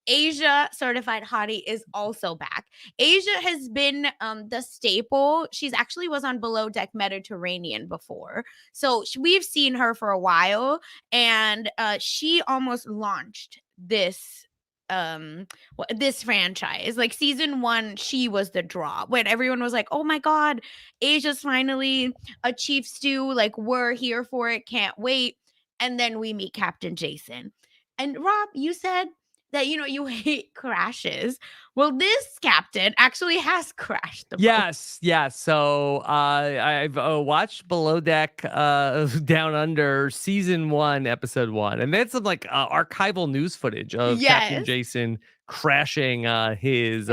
Asia, certified hottie, is also back. Asia has been the staple. She's actually was on Below Deck Mediterranean before. So we've seen her for a while, and she almost launched this franchise. Like season 1, she was the draw when everyone was like, oh my god, Asia's finally a chief stew, like we're here for it, can't wait. And then we meet Captain Jason. And Rob, you said that you hate crashes. Well, this captain actually has crashed the boat. Yes. So I've watched Below Deck Down Under season 1, episode 1, and that's some like archival news footage of Captain Jason crashing his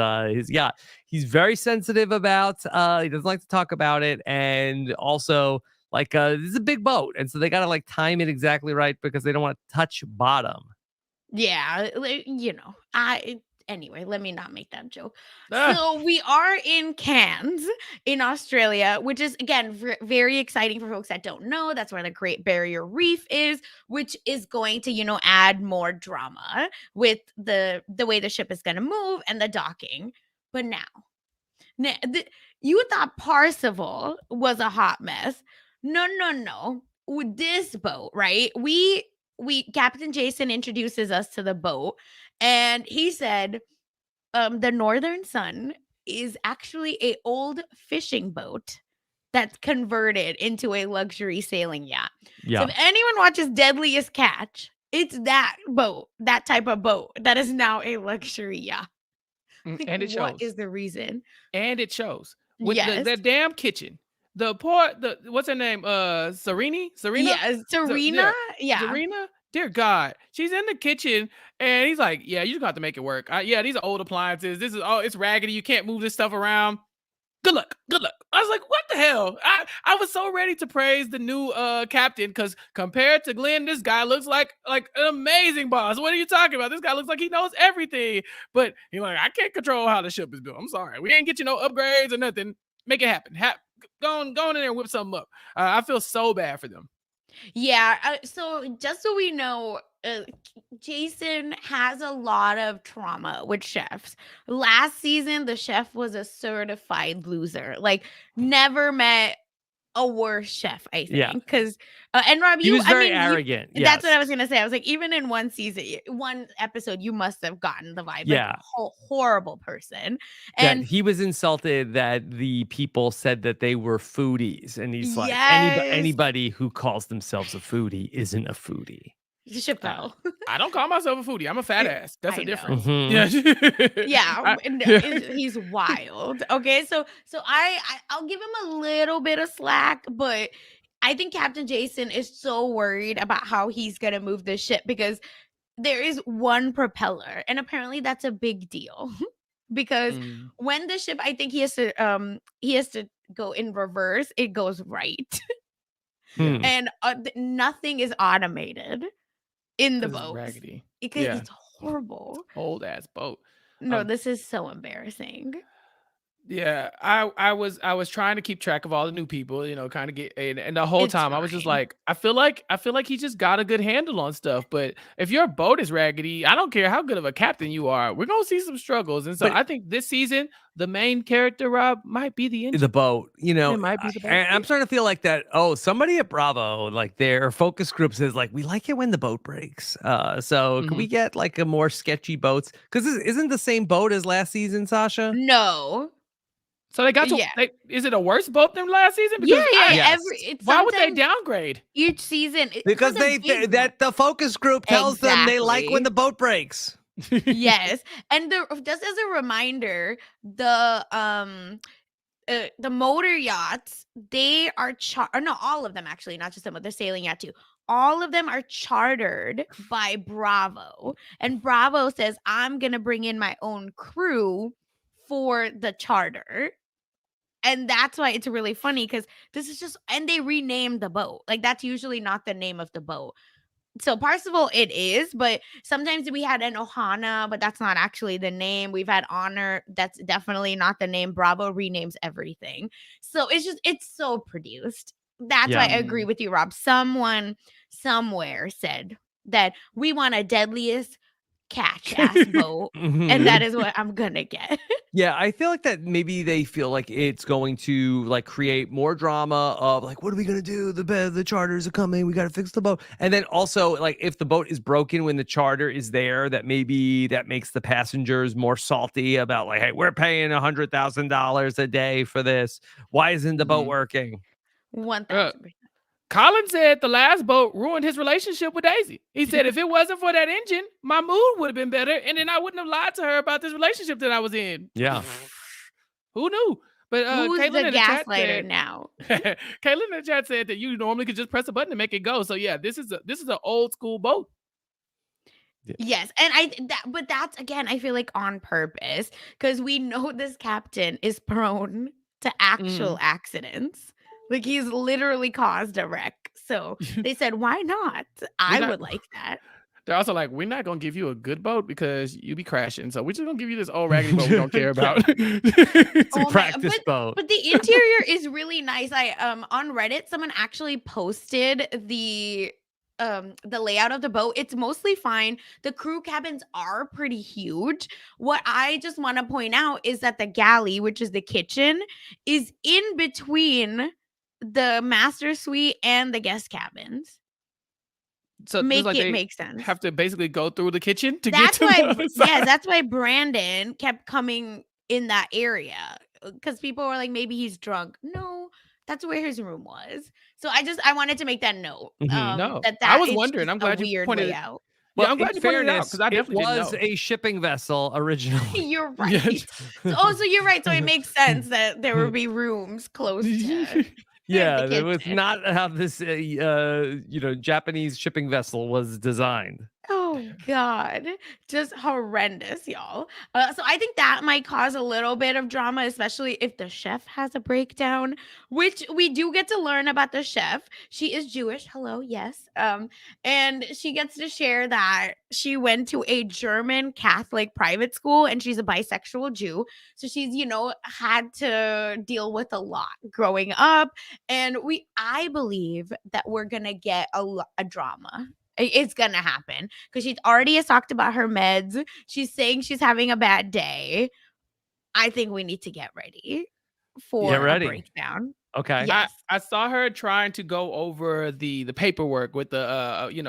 yacht. He's very sensitive about. He doesn't like to talk about it, and also like this is a big boat, and so they got to like time it exactly right because they don't want to touch bottom. Yeah, anyway, let me not make that joke. So we are in Cairns in Australia, which is, again, very exciting for folks that don't know. That's where the Great Barrier Reef is, which is going to, add more drama with the way the ship is going to move and the docking. But now you thought Parsifal was a hot mess. No. With this boat, right? Captain Jason introduces us to the boat, and he said the Northern Sun is actually a old fishing boat that's converted into a luxury sailing yacht. So if anyone watches Deadliest Catch, it's that boat, that type of boat that is now a luxury yacht. And it shows. What is the reason? And it shows. With the damn kitchen. What's her name? Serena? Yeah, Serena. Serena? Dear God. She's in the kitchen and he's like, yeah, you just got to make it work. These are old appliances. This is it's raggedy. You can't move this stuff around. Good luck. I was like, what the hell? I was so ready to praise the new captain because compared to Glenn, this guy looks like an amazing boss. What are you talking about? This guy looks like he knows everything. But he's like, I can't control how the ship is built. I'm sorry. We ain't get you no upgrades or nothing. Make it happen. Go in there and whip something up. I feel so bad for them. Yeah. So just so we know, Jason has a lot of trauma with chefs. Last season, the chef was a certified loser. Like, never met a worse chef, I think. Because and Rob, he was very arrogant. That's what I was gonna say. I was like, even in one episode, you must have gotten the vibe. Yeah, like, horrible person. And he was insulted that the people said that they were foodies, and he's like, anybody who calls themselves a foodie isn't a foodie. Chappell. I don't call myself a foodie. I'm a fat ass. That's a difference. He's wild. Okay, so I'll give him a little bit of slack, but I think Captain Jason is so worried about how he's gonna move this ship because there is one propeller, and apparently that's a big deal. Because when the ship, I think he has to go in reverse, it goes right. And nothing is automated in the boat. Raggedy. Because it's horrible. Old ass boat. No, this is so embarrassing. Yeah, I was trying to keep track of all the new people, kind of get, and the whole time I was just like, I feel like he just got a good handle on stuff. But if your boat is raggedy, I don't care how good of a captain you are, we're gonna see some struggles. And so I think this season the main character, Rob, might be the engine. The boat. It might be the boat. And I'm starting to feel like that. Oh, somebody at Bravo, like their focus group says, like, we like it when the boat breaks. So can we get like a more sketchy boats? Because this isn't the same boat as last season, Sasha? No. So they got to. Is it a worse boat than last season? Because why would they downgrade each season? Because that the focus group tells them they like when the boat breaks. Yes, and just as a reminder, the motor yachts, they are all of them actually, not just them, but they're sailing yacht too. All of them are chartered by Bravo, and Bravo says, I'm gonna bring in my own crew for the charter. And that's why it's really funny, because this is just, and they renamed the boat. Like, that's usually not the name of the boat. So Parsival it is, but sometimes we had an Ohana, but that's not actually the name. We've had Honor, that's definitely not the name. Bravo renames everything. So it's so produced. That's why I agree with you, Rob. Someone somewhere said that we want a deadliest catch ass boat, and that is what I'm gonna get. Yeah, I feel like that maybe they feel like it's going to like create more drama of like, what are we gonna do? The charters are coming, we gotta fix the boat. And then also, like, if the boat is broken when the charter is there, that maybe that makes the passengers more salty about like, hey, we're paying $100,000 a day for this. Why isn't the boat working? 1,000%. Colin said the last boat ruined his relationship with Daisy. He said, if it wasn't for that engine, my mood would have been better, and then I wouldn't have lied to her about this relationship that I was in. Yeah. Who knew? But who's Caitlin the gaslighter now? Caitlin in the chat said that you normally could just press a button to make it go. So yeah, this is an old school boat. Yes, and but that's, again, I feel like on purpose, because we know this captain is prone to actual accidents. Like, he's literally caused a wreck. So they said, why not? I would like that. They're also like, we're not going to give you a good boat because you be crashing. So we're just going to give you this old raggedy boat we don't care about. It's a practice boat. But the interior is really nice. On Reddit, someone actually posted the layout of the boat. It's mostly fine. The crew cabins are pretty huge. What I just want to point out is that the galley, which is the kitchen, is in between the master suite and the guest cabins. So make sense. Have to basically go through the kitchen to get to the other side. Yeah, that's why Brandon kept coming in that area, because people were like, maybe he's drunk. No, that's where his room was. So I wanted to make that note. No, I was wondering. I'm glad you pointed out. Well, I'm glad you pointed it out, because I definitely didn't know. It was a shipping vessel originally. You're right. So you're right. So it makes sense that there would be rooms close to. Yeah, it was not how this Japanese shipping vessel was designed. Oh God, just horrendous, y'all. So I think that might cause a little bit of drama, especially if the chef has a breakdown, which we do get to learn about the chef. She is Jewish. Hello, yes. And she gets to share that she went to a German Catholic private school, and she's a bisexual Jew. So she's, had to deal with a lot growing up. And I believe that we're gonna get a drama. It's gonna happen, because she's already talked about her meds. She's saying she's having a bad day. I think we need to get ready for a breakdown. Okay. Yes. I saw her trying to go over the paperwork with the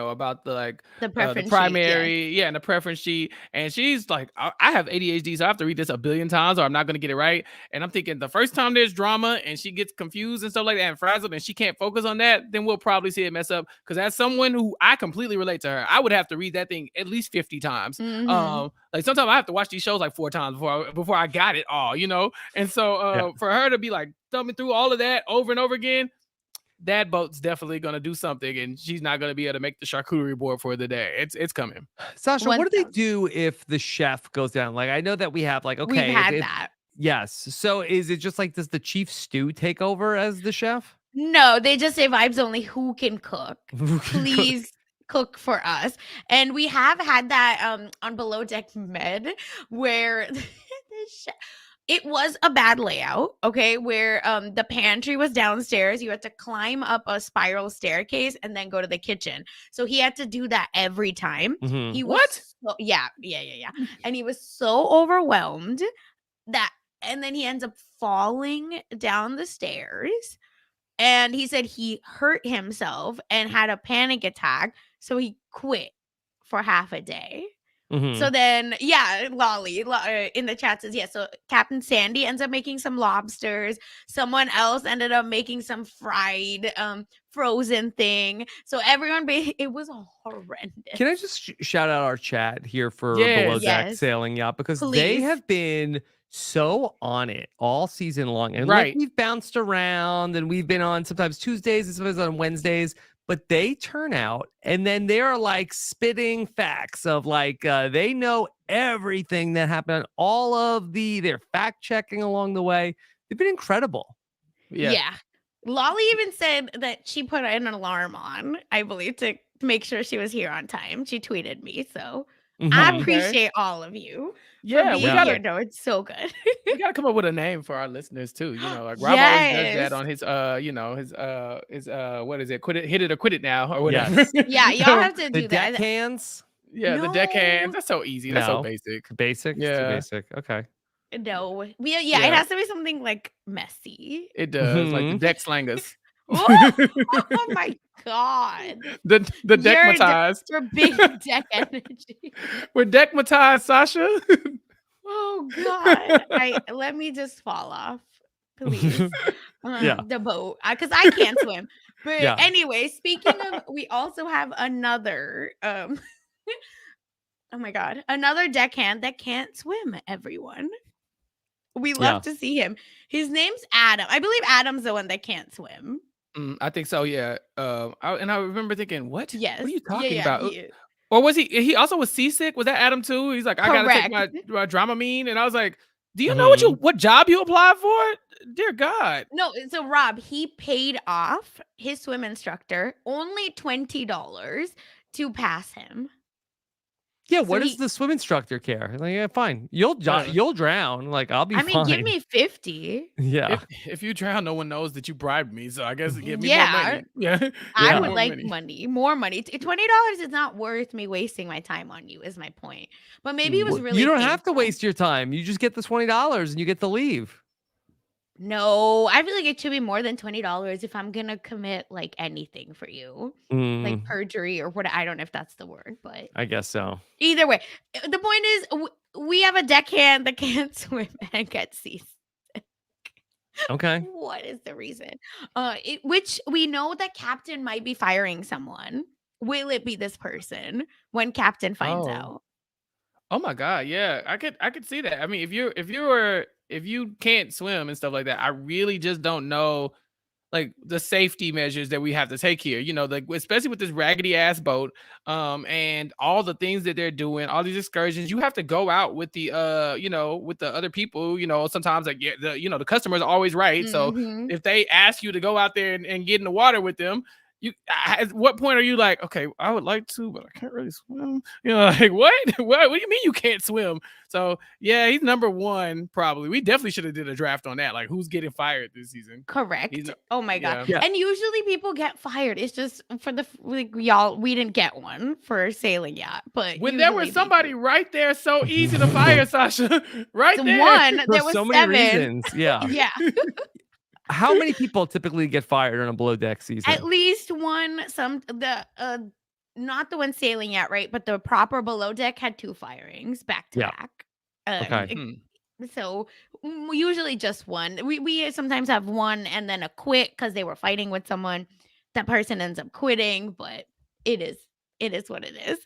about the primary sheet, and the preference sheet, and she's like, I have ADHD, so I have to read this 1 billion times or I'm not going to get it right. And I'm thinking, the first time there's drama and she gets confused and stuff like that and frazzled and she can't focus on that, then we'll probably see it mess up. Because as someone who I completely relate to her, I would have to read that thing at least 50 times. Like, sometimes I have to watch these shows like 4 times before I got it all, And so for her to be like thumbing through all of that over and over again, that boat's definitely going to do something, and she's not going to be able to make the charcuterie board for the day. It's coming. Sasha, what do they do if the chef goes down? Like, I know that we have we've had that. Yes. So is it just like, does the chief stew take over as the chef? No, they just say vibes only. Who can cook? Please cook for us. And we have had that on Below Deck Med, where the chef, it was a bad layout, okay, where the pantry was downstairs. You had to climb up a spiral staircase and then go to the kitchen. So he had to do that every time. He was yeah. And he was so overwhelmed and then he ends up falling down the stairs. And he said he hurt himself and had a panic attack. So he quit for half a day. So then, Lolly in the chat says, so Captain Sandy ends up making some lobsters. Someone else ended up making some fried frozen thing. So everyone, it was horrendous. Can I just shout out our chat here for Below Deck Sailing Yacht? Because they have been so on it all season long. And look, we've bounced around and we've been on sometimes Tuesdays and sometimes on Wednesdays. But they turn out and then they're like spitting facts of like they know everything that happened, all of they're fact checking along the way. They've been incredible. Yeah. Lolly even said that she put an alarm on, I believe, to make sure she was here on time. She tweeted me. So I appreciate all of you. Yeah, we gotta. No, it's so good. We gotta come up with a name for our listeners too. You know, like Rob always does that on his his what is it? Hit it or quit it now or whatever. Yes. Yeah, y'all have to do the deck hands. Yeah, the deck hands. That's so easy. That's so basic. Basic. Yeah, basic. Okay. No, it has to be something like messy. It does, like the deck slangers. Oh my god! The deckmatized. You're big deck energy. We're deckmatized, Sasha. Oh god! Let me just fall off, please. The boat, because I can't swim. But anyway, speaking of, we also have another. Oh my god! Another deckhand that can't swim. Everyone. We love to see him. His name's Adam. I believe Adam's the one that can't swim. I think so. Yeah. I remember thinking, what? Yes. What are you talking about? Or was he also was seasick? Was that Adam too? He's like, I gotta take my Dramamine, and I was like, do you know what job you applied for? Dear God. No. So Rob, he paid off his swim instructor only $20 to pass him. Yeah, what does the swim instructor care? Like, yeah, fine. You'll drown. Like, I'll be fine. I mean, give me 50. Yeah. If you drown, no one knows that you bribed me. So I guess give me more money. Yeah. I would like more money. $20 is not worth me wasting my time on you, is my point. But maybe it was really You don't have to waste your time. You just get the $20 and you get to leave. No, I feel like it should be more than $20 if I'm gonna commit like anything for you, like perjury or what. I don't know if that's the word, but I guess so. Either way, the point is we have a deckhand that can't swim and gets seasick. Okay. What is the reason? Which we know that Captain might be firing someone. Will it be this person when Captain finds out? Oh my God, yeah, I could see that. I mean, if you can't swim and stuff like that, I really just don't know like the safety measures that we have to take here. You know, like especially with this raggedy ass boat, and all the things that they're doing, all these excursions. You have to go out with the with the other people. You know, sometimes like the customer's always right. So if they ask you to go out there and get in the water with them, at what point are you like, okay, I would like to, but I can't really swim? You know, like what? What do you mean you can't swim? So yeah, he's number one probably. We definitely should have did a draft on that. Like who's getting fired this season? Correct. Oh my God. Yeah. And usually people get fired. It's just for y'all. We didn't get one for Sailing Yacht, but when there was somebody right there, so easy to fire, Sasha. Right there. One. There was so seven. Many reasons. Yeah. Yeah. How many people typically get fired on a below deck season? At least one. Not the one Sailing Yacht, right? But the proper below deck had 2 firings back to back. Okay. So usually just one. We sometimes have one and then a quit because they were fighting with someone. That person ends up quitting, but it is what it is.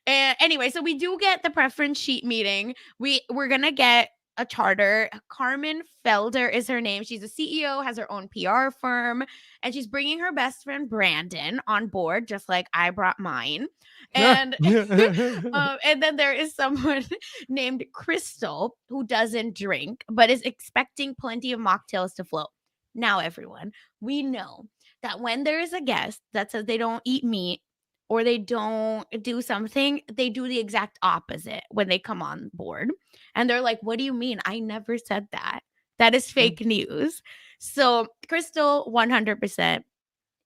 Anyway, so we do get the preference sheet meeting. We're gonna get a charter. Carmen Felder is her name. She's a CEO, has her own PR firm, and she's bringing her best friend Brandon on board, just like I brought mine. And and then there is someone named Crystal who doesn't drink but is expecting plenty of mocktails to float. Now, everyone, we know that when there is a guest that says they don't eat meat or they don't do something, they do the exact opposite when they come on board. And they're like, what do you mean? I never said that. That is fake news. So Crystal 100%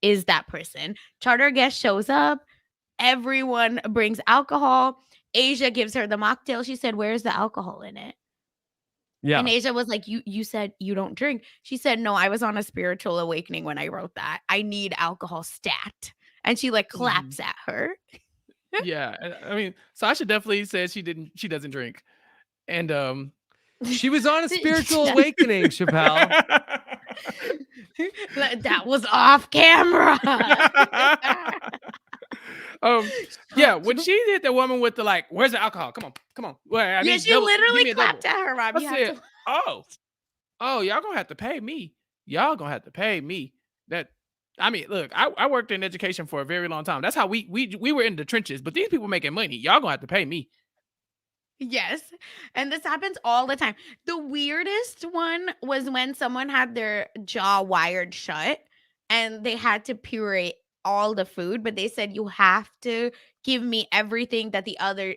is that person. Charter guest shows up. Everyone brings alcohol. Asia gives her the mocktail. She said, where's the alcohol in it? Yeah. And Asia was like, you said you don't drink. She said, no, I was on a spiritual awakening when I wrote that. I need alcohol stat. And she like claps at her. Yeah, I mean, Sasha definitely says she doesn't drink. And she was on a spiritual awakening, Chappell. That was off camera. Yeah, when she hit the woman with the like, where's the alcohol? Come on. Well, yeah, she literally clapped at her, Rob. I said, oh, y'all gonna have to pay me. Y'all gonna have to pay me. I mean, look, I worked in education for a very long time. That's how we were in the trenches. But these people making money. Y'all gonna have to pay me. Yes. And this happens all the time. The weirdest one was when someone had their jaw wired shut and they had to puree all the food, but they said you have to give me everything that the other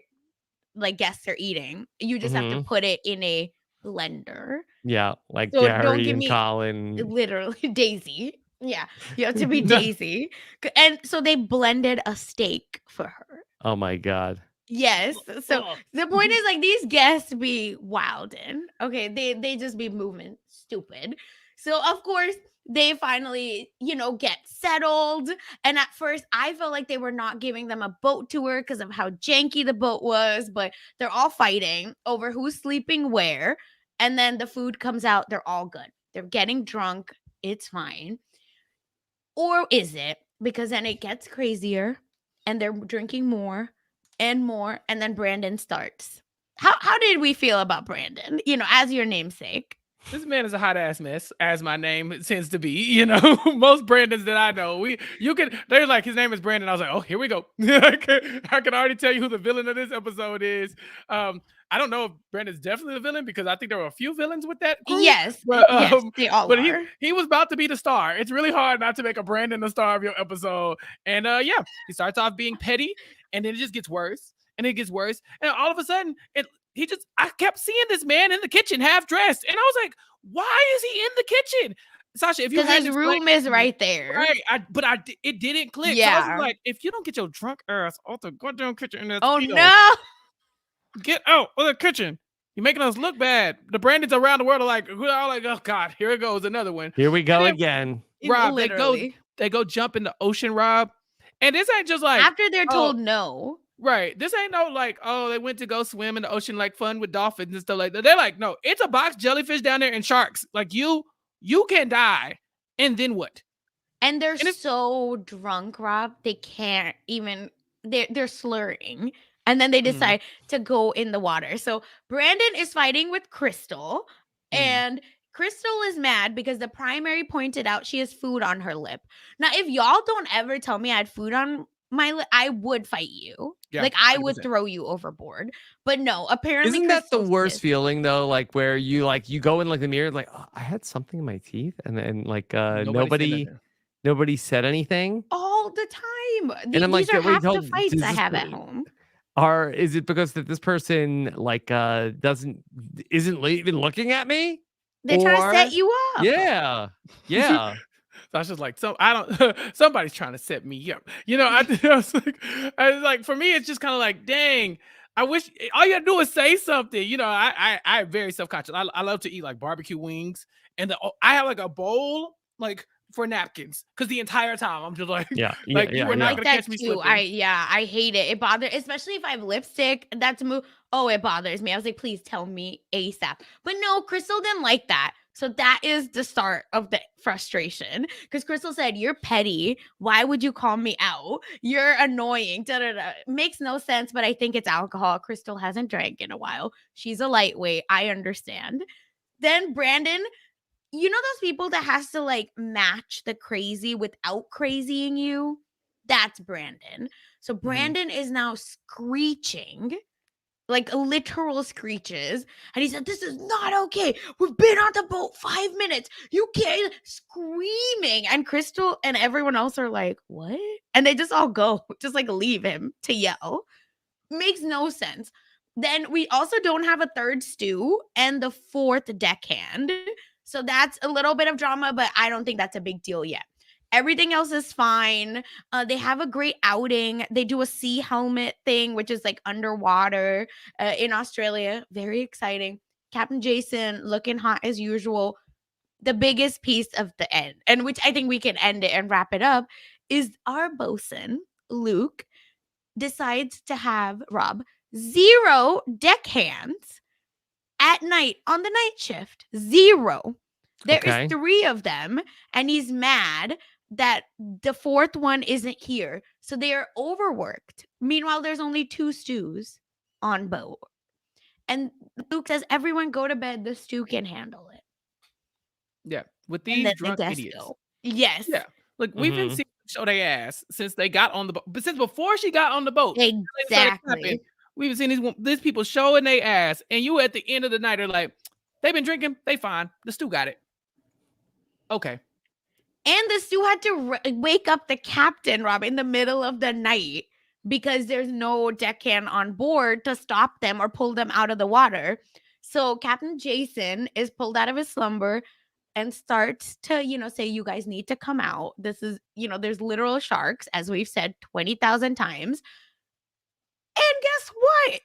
like guests are eating. You just have to put it in a blender. Yeah, like So Gary don't give and me Colin. literally Daisy. Yeah, you have to be Daisy. And so they blended a steak for her. Oh my God. Yes. So the point is like these guests be wildin'. Okay. They just be moving stupid. So of course they finally, get settled. And at first I felt like they were not giving them a boat tour because of how janky the boat was, but they're all fighting over who's sleeping where. And then the food comes out, they're all good. They're getting drunk. It's fine. Or is it? Because then it gets crazier and they're drinking more and more, and then Brandon starts. How did we feel about Brandon? As your namesake. This man is a hot ass mess, as my name tends to be. Most Brandons that I know, they're like, his name is Brandon. I was like, oh, here we go. I can already tell you who the villain of this episode is. I don't know if Brandon's definitely the villain because I think there were a few villains with that group. Yes, yes, they all but are. he was about to be the star. It's really hard not to make a Brandon the star of your episode. And yeah, he starts off being petty, and then it just gets worse, and it gets worse, and all of a sudden I kept seeing this man in the kitchen half dressed, and I was like, why is he in the kitchen? Sasha, if you had his room is right there. Right. It didn't click. Yeah. So I was like, if you don't get your drunk ass out the goddamn kitchen, no. Get out of the kitchen. You're making us look bad. The Brandons around the world are like, oh God, here it goes, another one. Here we go again. Rob, they go jump in the ocean, Rob. And this ain't just like after they're told no. Right. This ain't no like, oh, they went to go swim in the ocean like fun with dolphins and stuff like that. They're like, no, it's a box jellyfish down there and sharks. Like you can die. And then what? And they're so drunk, Rob. They can't even they're slurring. And then they decide to go in the water. So Brandon is fighting with Crystal. And Crystal is mad because the primary pointed out she has food on her lip. Now, if y'all don't ever tell me I had food on my lip, I would fight you. Yeah, like I 100%. Would throw you overboard. But no, apparently isn't that the worst feeling though? Like where you go in like the mirror, like, oh, I had something in my teeth, and then like nobody said anything all the time. And I'm these are half the fights I have at home. Or is it because that this person like isn't even looking at me? They're trying to set you up. Yeah. Sasha's like, somebody's trying to set me up. I was like, for me, it's just kind of like, dang, I wish all you gotta do is say something. I'm very self-conscious. I love to eat like barbecue wings, and I have like a bowl like for napkins because the entire time I'm just like, you are not gonna catch me slipping. I hate it. It bothers, especially if I have lipstick. It bothers me. I was like, please tell me ASAP. But no, Crystal didn't like that. So that is the start of the frustration. Because Crystal said, you're petty. Why would you call me out? You're annoying. Makes no sense, but I think it's alcohol. Crystal hasn't drank in a while. She's a lightweight. I understand. Then Brandon, you know those people that has to like match the crazy without crazying you? That's Brandon. So Brandon is now screeching. Like literal screeches. And he said, this is not okay. We've been on the boat 5 minutes. You can't, screaming. And Crystal and everyone else are like, what? And they just all go, just like leave him to yell. Makes no sense. Then we also don't have a third stew and the fourth deckhand. So that's a little bit of drama, but I don't think that's a big deal yet. Everything else is fine. They have a great outing. They do a sea helmet thing, which is like underwater in Australia. Very exciting. Captain Jason looking hot as usual. The biggest piece of the end, and which I think we can end it and wrap it up, is our bosun, Luke. decides to have, Rob, 0 deckhands at night on the night shift. 0. There is 3 of them, and he's mad that the 4th one isn't here. So they are overworked. Meanwhile, there's only 2 stews on boat. And Luke says, everyone go to bed. The stew can handle it. Yeah. With these drunk idiots. Yes. Yeah. Look, we've been seeing them show their ass since they got on the boat. But since before she got on the boat. Exactly. We've seen these people showing their ass. And you at the end of the night are like, they've been drinking. They fine. The stew got it. Okay. And the stew had to wake up the captain, Rob, in the middle of the night because there's no deckhand on board to stop them or pull them out of the water. So Captain Jason is pulled out of his slumber and starts to, say, you guys need to come out. This is, there's literal sharks, as we've said 20,000 times. And guess what?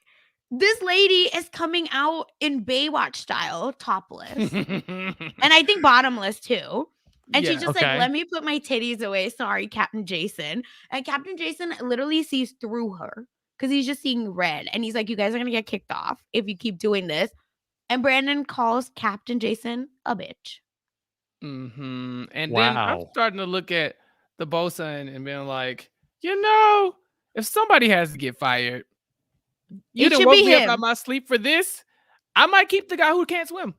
This lady is coming out in Baywatch style, topless. And I think bottomless too. And she's just like, let me put my titties away. Sorry, Captain Jason. And Captain Jason literally sees through her because he's just seeing red. And he's like, you guys are going to get kicked off if you keep doing this. And Brandon calls Captain Jason a bitch. And then I'm starting to look at the bosun and being like, if somebody has to get fired, you done woke me up out of my sleep for this, I might keep the guy who can't swim.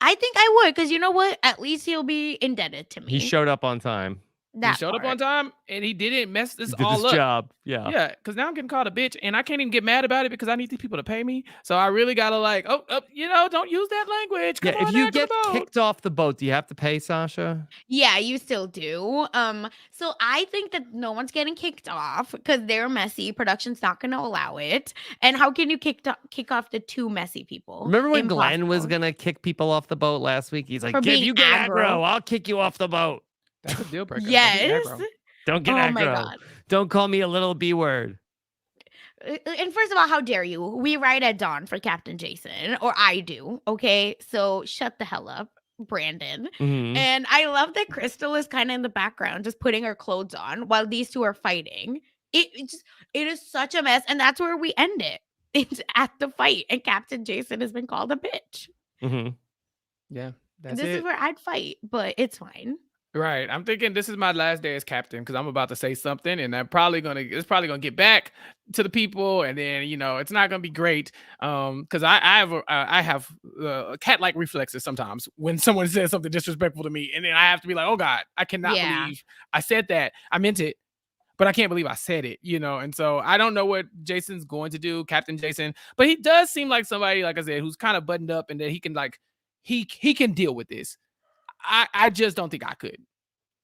I think I would, because you know what? At least he'll be indebted to me. He showed up on time. He showed up on time, and he didn't mess this all up. His job, yeah. Yeah, because now I'm getting called a bitch, and I can't even get mad about it because I need these people to pay me. So I really gotta don't use that language. Come on, if you get kicked off the boat, do you have to pay, Sasha? Yeah, you still do. So I think that no one's getting kicked off because they're messy. Production's not going to allow it. And how can you kick off the 2 messy people? Remember when Glenn was gonna kick people off the boat last week? He's like, if you get aggro, I'll kick you off the boat. That's a deal breaker. Yes. Don't get aggro. My God. Don't call me a little B word. And first of all, how dare you? We ride at dawn for Captain Jason, or I do. Okay, so shut the hell up, Brandon. And I love that Crystal is kind of in the background, just putting her clothes on while these 2 are fighting. It is such a mess, and that's where we end it. It's at the fight, and Captain Jason has been called a bitch. Yeah, this is where I'd fight, but it's fine. Right. I'm thinking this is my last day as captain because I'm about to say something and it's probably gonna get back to the people, and then it's not gonna be great. Because I have cat-like reflexes sometimes when someone says something disrespectful to me, and then I have to be like, oh God, I cannot believe I said that. I meant it, but I can't believe I said it, and so I don't know what Jason's going to do, Captain Jason, but he does seem like somebody, like I said, who's kind of buttoned up and that he can he can deal with this. I just don't think I could.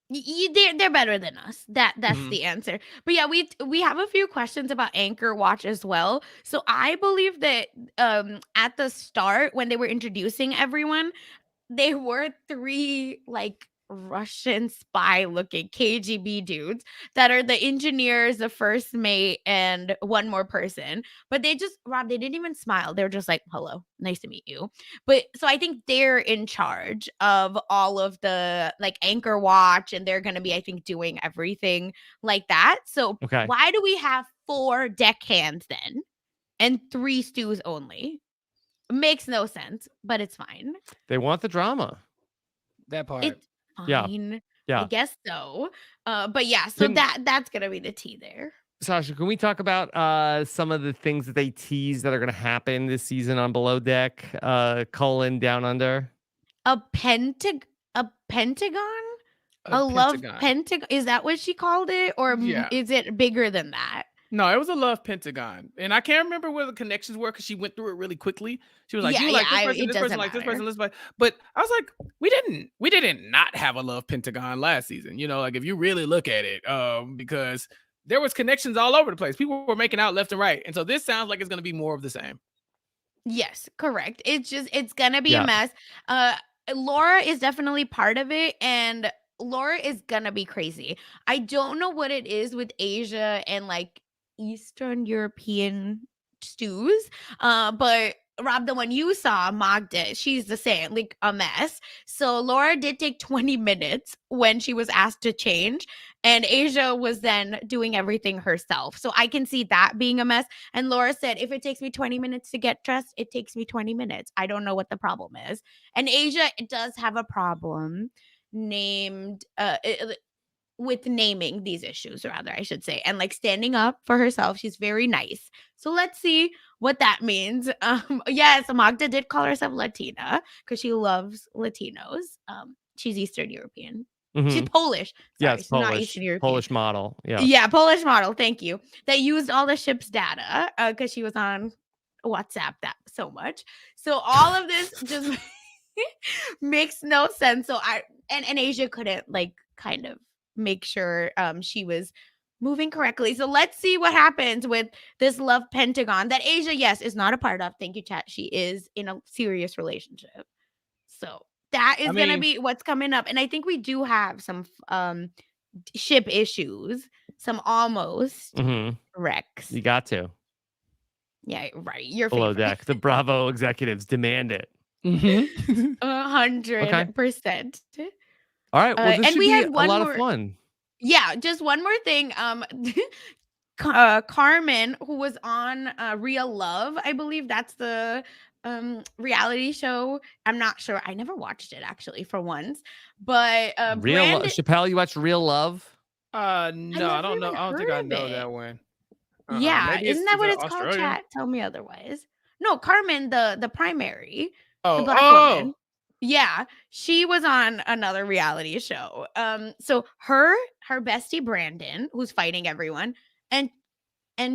They're better than us. That's the answer. But yeah, we have a few questions about Anchor Watch as well. So I believe that at the start when they were introducing everyone, they were 3 Russian spy looking KGB dudes that are the engineers, the first mate, and one more person. But they didn't even smile. They were just like, hello, nice to meet you. But so I think they're in charge of all of the Anchor Watch, and they're going to be, I think, doing everything like that. So why do we have 4 deckhands then and 3 stews only? Makes no sense, but it's fine. They want the drama. That part. Fine. Yeah. I guess so. But yeah, so that's gonna be the tea there. Sasha, can we talk about some of the things that they tease that are gonna happen this season on Below Deck? Colin Down Under. A pentagon? A love pentagon. Is that what she called it? Or is it bigger than that? No, it was a love pentagon. And I can't remember where the connections were because she went through it really quickly. She was like, this person, this person. But I was like, we didn't not have a love pentagon last season. If you really look at it, because there was connections all over the place. People were making out left and right. And so this sounds like it's going to be more of the same. Yes, correct. It's going to be a mess. Laura is definitely part of it. And Laura is going to be crazy. I don't know what it is with Asia and Eastern European stews, but Rob, the one you saw, Magda, she's the same, like a mess. So Laura did take 20 minutes when she was asked to change, and Asia was then doing everything herself. So I can see that being a mess. And Laura said, if it takes me 20 minutes to get dressed, it takes me 20 minutes. I don't know what the problem is. And Asia does have a problem named with naming these issues, rather, I should say, and like standing up for herself. She's very nice. So let's see what that means. Yes, Magda did call herself Latina because she loves Latinos. She's Eastern European. Mm-hmm. She's Polish. Sorry, yes, she's not Eastern European. Polish model. Yeah. Yeah, Polish model. Thank you. That used all the ship's data because she was on WhatsApp that so much. So all of this just makes no sense. So and Asia couldn't like kind of make sure she was moving correctly. So let's see what happens with this love pentagon that Asia, yes, is not a part of. Thank you, chat. She is in a serious relationship. So that is going to be what's coming up. And I think we do have some ship issues, some almost wrecks. You got to. Yeah, right. Your Below favorite. deck. The Bravo executives demand it. 100%. All right. Well, this should be a lot of fun. Yeah, just one more thing. Carmen, who was on Real Love, I believe that's the reality show. I'm not sure. I never watched it actually for once. But Chappell, you watched Real Love? No, I don't know. I don't think I know that one. Yeah, isn't that what it's called, chat? Tell me otherwise. No, Carmen, the primary, the black woman. Yeah, she was on another reality show. So her bestie Brandon, who's fighting everyone, and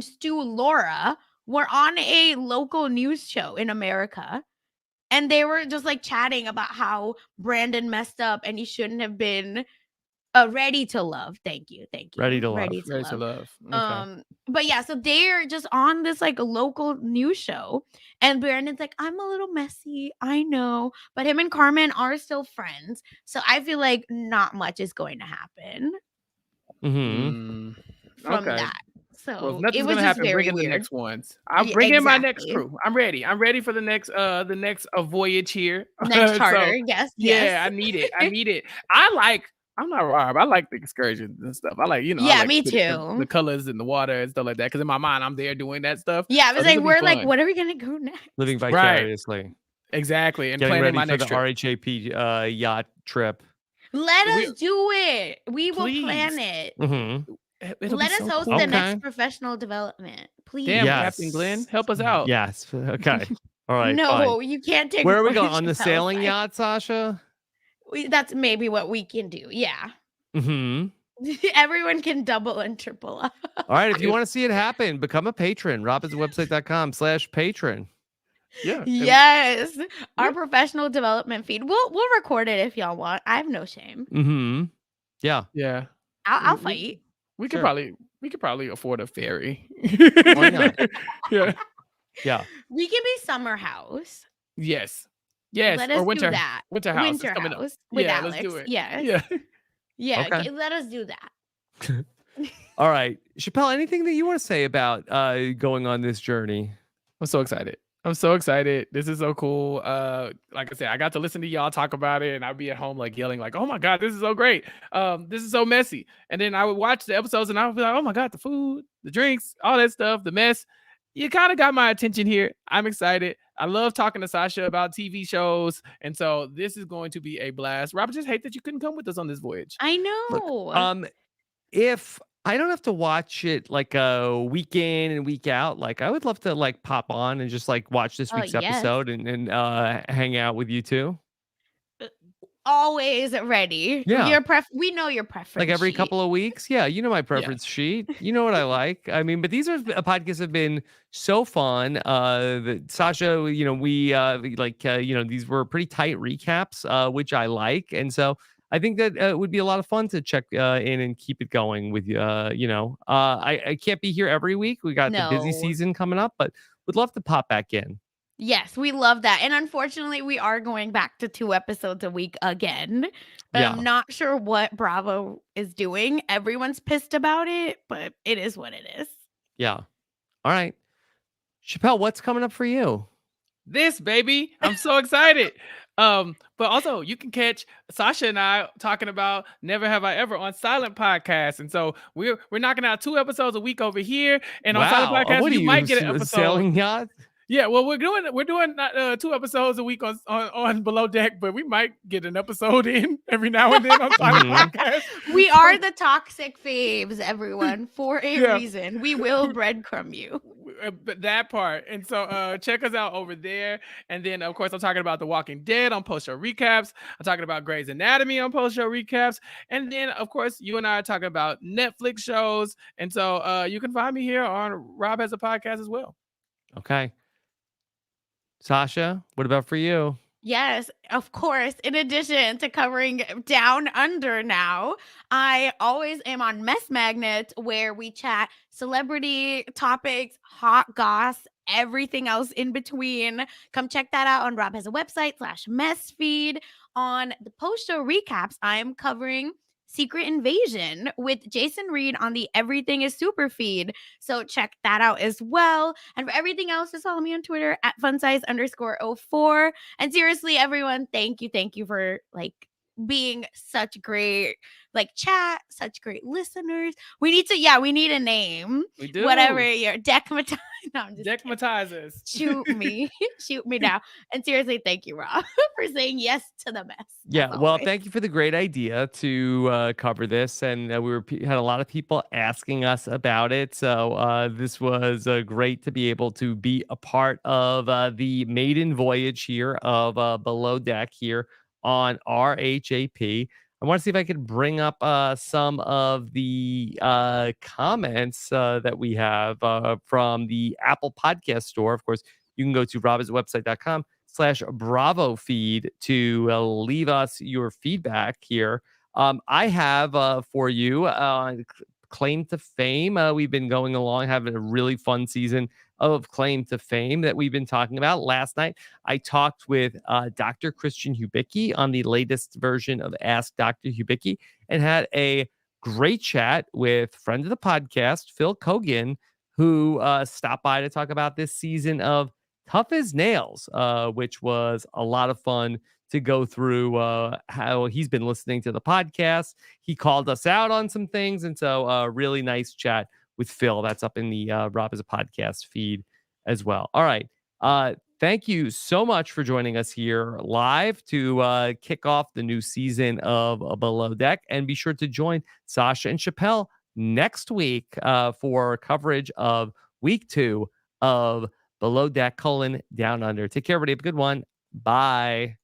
Stu Laura were on a local news show in America, and they were just like chatting about how Brandon messed up and he shouldn't have been ready to love. Thank you. Ready to love. Okay. But yeah, so they're just on this like local news show, and Brandon's like, I'm a little messy, I know, but him and Carmen are still friends. So I feel like not much is going to happen from that. So nothing's gonna happen. Bring in the next ones. I'll bring in my next crew. I'm ready. I'm ready for the next voyage here. Next charter. Yes. Yeah, I need it. I'm not Rob. I like the excursions and stuff. I like, Yeah, I like me too. The colors and the water and stuff like that. Because in my mind, I'm there doing that stuff. Yeah, I was like, we're like, what are we gonna go next? Living vicariously. Right. Exactly. And getting planning ready my for the RHAP yacht trip. Let us do it. We will plan it. Let us host the next professional development, please. Damn, Captain Glenn, help us out. Yes. Okay. All right. No, you can't take. Where are we going on the sailing yacht, Sasha? That's maybe what we can do. Yeah. Everyone can double and triple up. All right. If you want to see it happen, become a patron. RHAPwebsite.com/patron. Yeah. Yes. Our professional development feed. We'll record it if y'all want. I have no shame. Yeah. Yeah. I'll fight. We could probably afford a ferry. Why not? Yeah. We can be summer house. Yes. Let us or winter, do that. Winter house. Winter house with Alex. Let's do it. Yes. Yeah. Okay. Let us do that. All right. Chappell, anything that you want to say about going on this journey? I'm so excited. This is so cool. Like I said, I got to listen to y'all talk about it, and I'd be at home like yelling like, oh my God, this is so great. This is so messy. And then I would watch the episodes and I would be like, oh my God, the food, the drinks, all that stuff, the mess. You kind of got my attention here. I'm excited. I love talking to Sasha about TV shows. And so this is going to be a blast. Rob, I just hate that you couldn't come with us on this voyage. I know. Look, if I don't have to watch it like a week in and week out, like I would love to like pop on and just like watch this week's episode and hang out with you too. Always ready. Yeah. We know your preference. Like every couple of weeks. Yeah. You know my preference sheet. You know what I like. I mean, but these podcasts have been so fun. Sasha, we these were pretty tight recaps, which I like. And so I think that it would be a lot of fun to check in and keep it going with you. I can't be here every week. We got the busy season coming up, but would love to pop back in. Yes, we love that. And unfortunately, we are going back to 2 episodes a week again. I'm not sure what Bravo is doing. Everyone's pissed about it, but it is what it is. Yeah. All right. Chappell, what's coming up for you? this, baby. I'm so excited. But also you can catch Sasha and I talking about Never Have I Ever on Silent Podcast. And so we're knocking out 2 episodes a week over here. And on Silent Podcast, what are you might get an episode. Sailing yacht? Yeah, well, we're doing 2 episodes a week on Below Deck, but we might get an episode in every now and then on Silent Podcast. We are the toxic faves, everyone, for a reason. We will breadcrumb you. That part. And so check us out over there. And then, of course, I'm talking about The Walking Dead on post-show recaps. I'm talking about Grey's Anatomy on post-show recaps. And then, of course, you and I are talking about Netflix shows. And so you can find me here on Rob Has a Podcast as well. Okay. Sasha, what about for you? Yes, of course. In addition to covering Down Under now, I always am on Mess Magnet, where we chat celebrity topics, hot goss, everything else in between. Come check that out on Rob Has a Website /mess feed. On the post-show recaps, I am covering Secret Invasion with Jason Reed on the Everything is Super feed. So check that out as well. And for everything else, just follow me on Twitter at funsize_04. And seriously, everyone, thank you for being such great chat, such great listeners. We need a name. We do. Whatever your deckmatize. No, I'm just deckmatizers. Shoot me now. And seriously, thank you, Rob, for saying yes to the mess. Yeah, well, thank you for the great idea to cover this, and had a lot of people asking us about it. So this was great to be able to be a part of the maiden voyage here of Below Deck here on RHAP. I want to see if I could bring up some of the comments that we have from the Apple Podcast Store. Of course, you can go to robhasawebsite.com/Bravo feed to leave us your feedback here. I have for you Claim to Fame. We've been going along, having a really fun season of Claim to Fame that we've been talking about. Last night, I talked with Dr. Christian Hubicki on the latest version of Ask Dr. Hubicki and had a great chat with friend of the podcast, Phil Kogan, who stopped by to talk about this season of Tough as Nails, which was a lot of fun to go through how he's been listening to the podcast. He called us out on some things. And so really nice chat with Phil. That's up in the Rob as a Podcast feed as well. All right. Thank you so much for joining us here live to kick off the new season of Below Deck. And be sure to join Sasha and Chappell next week for coverage of week 2 of Below Deck: Down Under. Take care, everybody. Have a good one. Bye.